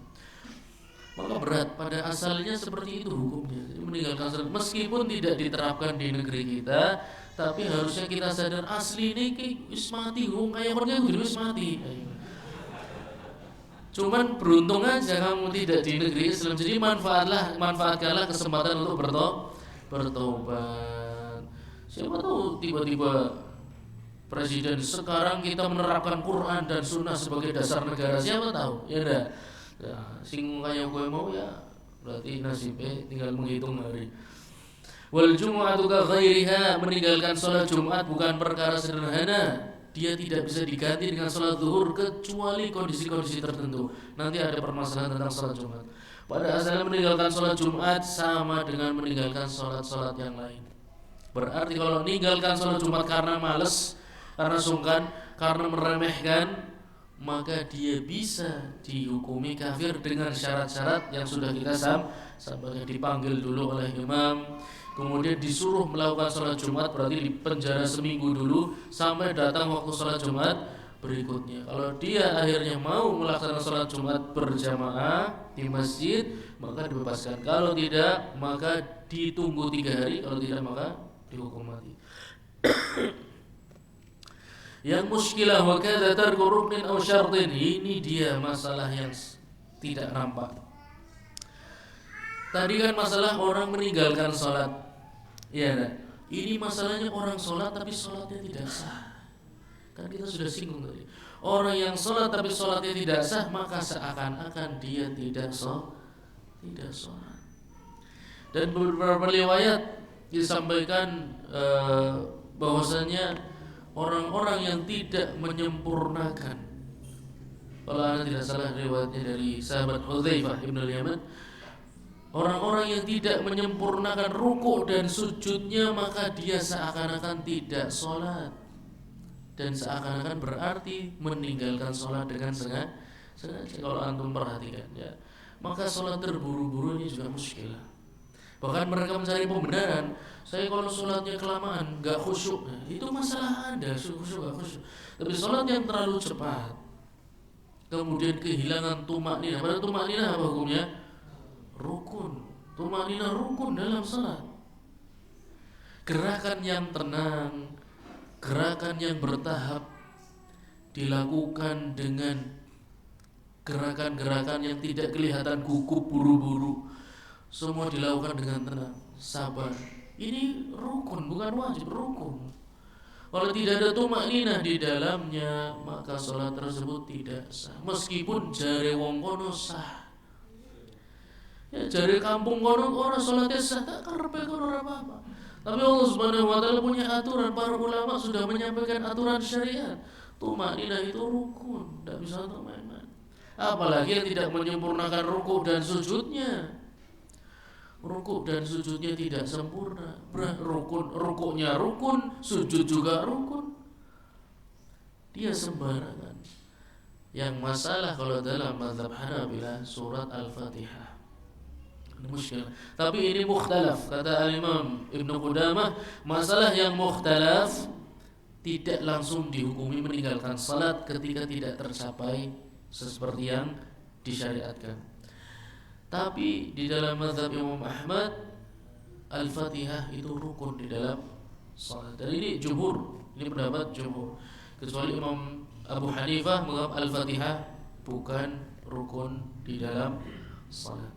Maka berat, pada asalnya seperti itu hukumnya. Jadi meninggalkan salat meskipun tidak diterapkan di negeri kita, Tapi harusnya kita sadar asli ini wis mati, kayak orang kudu wis mati. Cuman beruntung aja kamu tidak di negeri Islam, jadi manfaatkanlah kesempatan untuk bertobat. Siapa tahu tiba-tiba presiden sekarang kita menerapkan Quran dan Sunnah sebagai dasar negara, siapa tahu, ya enggak? Ya, sing kayak gue mau ya berarti nasibnya tinggal menghitung hari. Wal jumu'atu ka ghairiha, meninggalkan sholat Jumat bukan perkara sederhana. Dia tidak bisa diganti dengan sholat zuhur kecuali kondisi-kondisi tertentu. Nanti ada permasalahan tentang sholat Jumat. Pada asalnya meninggalkan sholat Jumat sama dengan meninggalkan sholat-sholat yang lain. Berarti kalau meninggalkan sholat Jumat karena malas, karena sungkan, karena meremehkan, maka dia bisa dihukumi kafir dengan syarat-syarat yang sudah kita sampaikan. Dipanggil dulu oleh imam, kemudian disuruh melakukan sholat Jumat, berarti di penjara seminggu dulu sampai datang waktu sholat Jumat berikutnya. Kalau dia akhirnya mau melaksanakan sholat Jumat berjamaah di masjid, maka dibebaskan. Kalau tidak, maka ditunggu 3 hari. Kalau tidak, maka dihukum mati. Yang muskilah wa kadza tarku ruknin aw syartin, ini dia masalah yang tidak nampak. Tadi kan masalah orang meninggalkan sholat. Ya, nah, ini masalahnya orang sholat tapi sholatnya tidak sah. Kan kita sudah singgung tadi. Orang yang sholat tapi sholatnya tidak sah, maka seakan-akan dia tidak sholat. Dan beberapa riwayat disampaikan bahwasanya orang-orang yang tidak menyempurnakan, kalau anda tidak salah riwayatnya dari sahabat Hudzaifah ibn al-Yaman, orang-orang yang tidak menyempurnakan ruku' dan sujudnya, maka dia seakan-akan tidak sholat, dan seakan-akan berarti meninggalkan sholat dengan sengaja. Kalau antum perhatikan ya, maka sholat terburu-buru ini juga muskilah. Bahkan mereka mencari pembenaran, saya kalau sholatnya kelamaan gak khusyuk, nah, itu masalah anda, khusyuk gak khusyuk. Tapi sholat yang terlalu cepat, kemudian kehilangan tumakninah. Padahal tumakninah apa hukumnya? Rukun. Tumakninah rukun dalam salat. Gerakan yang tenang, gerakan yang bertahap, dilakukan dengan gerakan-gerakan yang tidak kelihatan gugup buru-buru. Semua dilakukan dengan tenang, sabar. Ini rukun, bukan wajib, rukun. Kalau tidak ada tumakninah di dalamnya, maka salat tersebut tidak sah. Meskipun jare wong kono sah. Ya jari kampung kono orang sholatnya sah, tak karepe kono ora apa-apa. Tapi Allah Subhanahu wa taala punya aturan, para ulama sudah menyampaikan aturan syariat. Tumakninah itu rukun, tidak bisa untuk main-main. Apalagi yang tidak menyempurnakan rukuk dan sujudnya. Rukuk dan sujudnya tidak sempurna. Rukuknya rukun, sujud juga rukun. Dia sembarangan. Yang masalah kalau dalam mazhab Hanabilah surat Al-Fatihah. Muskil. Tapi ini mukhtalaf, kata Al-Imam Ibnu Qudamah, masalah yang mukhtalaf tidak langsung dihukumi meninggalkan salat ketika tidak tercapai seperti yang disyariatkan. Tapi di dalam mazhab Imam Ahmad, Al-Fatihah itu rukun di dalam salat. Dan ini jumhur, ini pendapat jumhur. Kecuali Imam Abu Hanifah menganggap Al-Fatihah bukan rukun di dalam salat.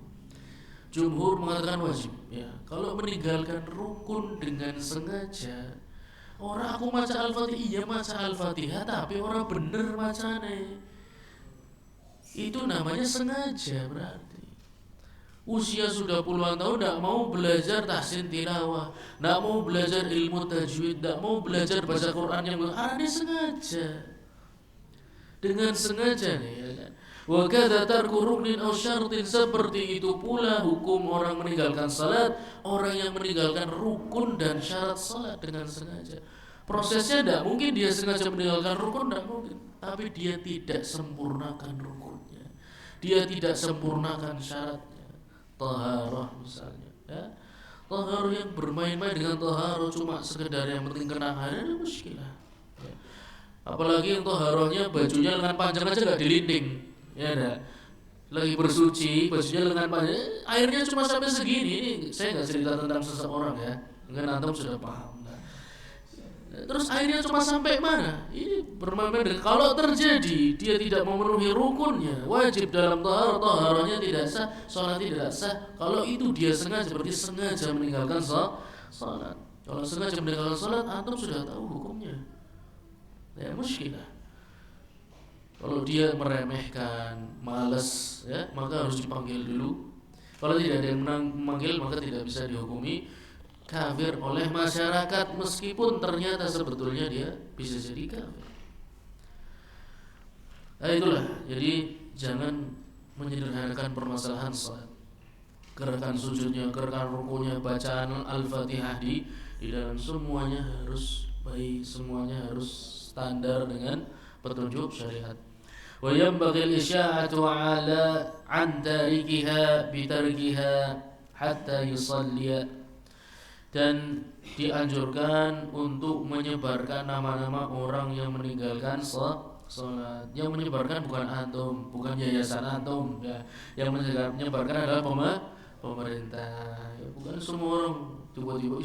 Jumhur mengatakan wajib. Ya, kalau meninggalkan rukun dengan sengaja, orang aku maca Al-Fatihah, iya maca Al-Fatihah, tapi orang bener macane, itu namanya sengaja berarti. Usia sudah puluhan tahun tidak mau belajar tahsin tilawah, tidak mau belajar ilmu tajwid, tidak mau belajar baca Quran yang ada sengaja. Dengan sengaja nih ya kan. Wa kadza tarku ruknin aw syartin, seperti itu pula hukum orang meninggalkan salat, orang yang meninggalkan rukun dan syarat salat dengan sengaja. Prosesnya tidak mungkin dia sengaja meninggalkan rukun, tidak mungkin. Tapi dia tidak sempurnakan rukunnya, dia tidak sempurnakan syaratnya. Taharah misalnya ya. Taharah yang bermain-main dengan taharah cuma sekedar yang penting kena air, itu muskilah ya. Apalagi yang taharahnya bajunya lengan panjang aja gak dilinding ya ada. Lagi bersuci bajunya lengan panjang, airnya cuma sampai segini. Ini saya gak cerita tentang seseorang ya, mungkin antum sudah paham. Nah, Terus akhirnya cuma sampai mana? Ini bermain-main dengan kalau terjadi dia tidak memenuhi rukunnya, wajib dalam taharahnya tidak sah, sholat tidak sah. Kalau itu dia sengaja, berarti sengaja meninggalkan sholat. Kalau sengaja meninggalkan sholat, antum sudah tahu hukumnya. Ya muskilah. Kalau dia meremehkan, malas, ya maka harus dipanggil dulu. Kalau tidak ada yang memanggil, maka tidak bisa dihukumi kafir oleh masyarakat meskipun ternyata sebetulnya dia bisa jadi kafir. Nah itulah, jadi jangan menyederhanakan permasalahan salat. Gerakan sujudnya, gerakan rukunya, bacaan Al-Fatihah di dalam semuanya harus baik, semuanya harus standar dengan petunjuk syariat. Wa yanbaghi al-isya'atu 'ala 'an tarikiha bi tarkiha hatta yusalliya. Dan dianjurkan untuk menyebarkan nama-nama orang yang meninggalkan sholat. Yang menyebarkan bukan antum, bukan yayasan antum, ya. Yang menyebarkan adalah pemerintah. Ya, bukan semua orang tiba-tiba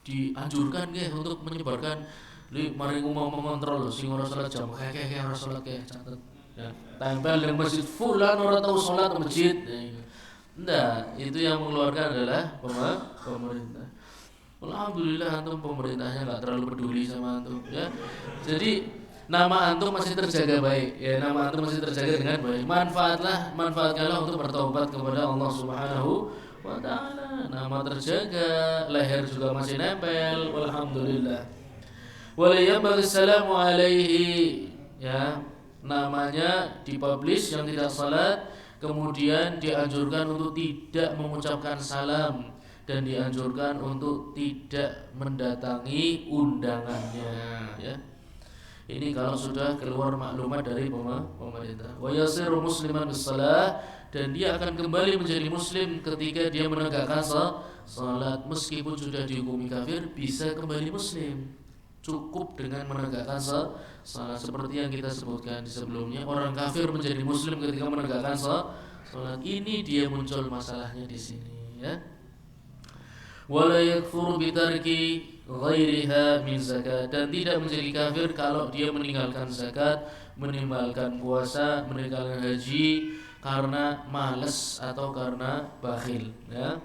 dianjurkan untuk menyebarkan. Mari mau mengontrol sing ora salat jam kayak ora salat catet. Ya, tempel di masjid fulan ora tahu salat masjid. Ya. Enggak, itu yang mengeluarkan adalah pemerintah. Alhamdulillah antum pemerintahnya nggak terlalu peduli sama antum, ya. Jadi nama antum masih terjaga baik, ya nama antum masih terjaga dengan baik. Manfaatkanlah untuk bertaubat kepada Allah Subhanahu wa Ta'ala. Nama terjaga, leher juga masih nempel, alhamdulillah. Waliyambaghi salamu alaihi, ya namanya dipublish yang tidak salat. Kemudian dianjurkan untuk tidak mengucapkan salam dan dianjurkan untuk tidak mendatangi undangannya, ya. Ini kalau sudah keluar maklumat dari pemerintah. Wa yasiru musliman bis-shalah, dan dia akan kembali menjadi muslim ketika dia menegakkan salat meskipun sudah dihukumi kafir, bisa kembali muslim. Cukup dengan menegakkan salat seperti yang kita sebutkan di sebelumnya. Orang kafir menjadi muslim ketika menegakkan salat. Ini dia muncul masalahnya di sini, ya. Wala yakfuru bitarki ghairiha min zakat, dan tidak menjadi kafir kalau dia meninggalkan zakat, meninggalkan puasa, meninggalkan haji karena malas atau karena bakhil, ya.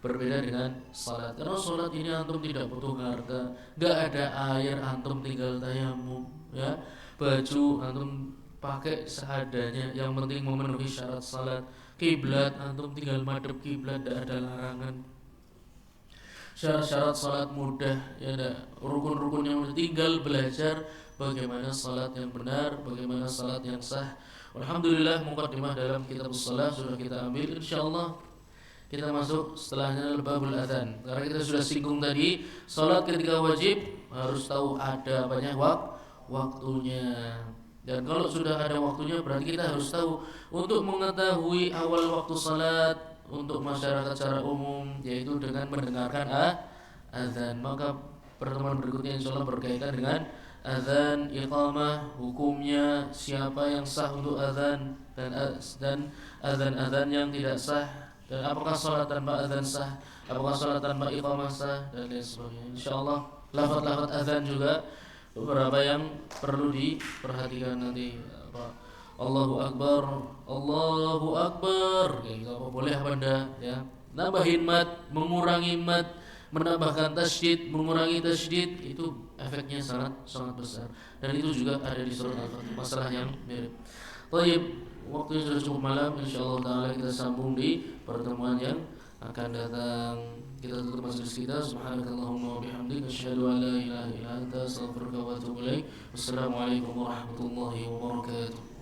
Berbeda dengan salat. Karena salat ini antum tidak butuh harta, enggak ada air, antum tinggal tayamum, ya. Baju antum pakai seadanya, yang penting memenuhi syarat salat. Kiblat antum tinggal madhep kiblat, tidak ada larangan. Syarat-syarat salat mudah, ya ada rukun-rukun yang tinggal belajar bagaimana salat yang benar, bagaimana salat yang sah. Alhamdulillah muqaddimah dalam kitab shalah sudah kita ambil, insyaallah kita masuk setelahnya babul adzan. Karena kita sudah singgung tadi, salat ketika wajib harus tahu ada banyak waktunya. Dan kalau sudah ada waktunya berarti kita harus tahu untuk mengetahui awal waktu salat untuk masyarakat secara umum, yaitu dengan mendengarkan adzan. Maka pertemuan berikutnya insyaallah berkaitan dengan adzan, iqamah, hukumnya, siapa yang sah untuk adzan dan adzan-adzan yang tidak sah, dan apakah salat tanpa adzan sah, apakah salat tanpa iqamah sah, dan lain sebagainya. Insyaallah lafaz-lafaz adzan juga beberapa yang perlu diperhatikan nanti. Allahu Akbar, Allahu Akbar, ya, apa boleh apa enggak, ya. Nambahin mad, mengurangi mad, menambahkan tasydid, mengurangi tasydid, itu efeknya sangat besar. Dan itu juga ada di surat Al-Fatihah, masalah yang mirip. Baik, waktunya sudah cukup malam. Insyaallah taala kita sambung di pertemuan yang akan datang. Kita tutup majelis kita. Subhanakallahumma wa bihamdika asyhadu an la ilaha illa anta astaghfiruka wa atubu ilaik. Wassalamualaikum warahmatullahi wabarakatuh.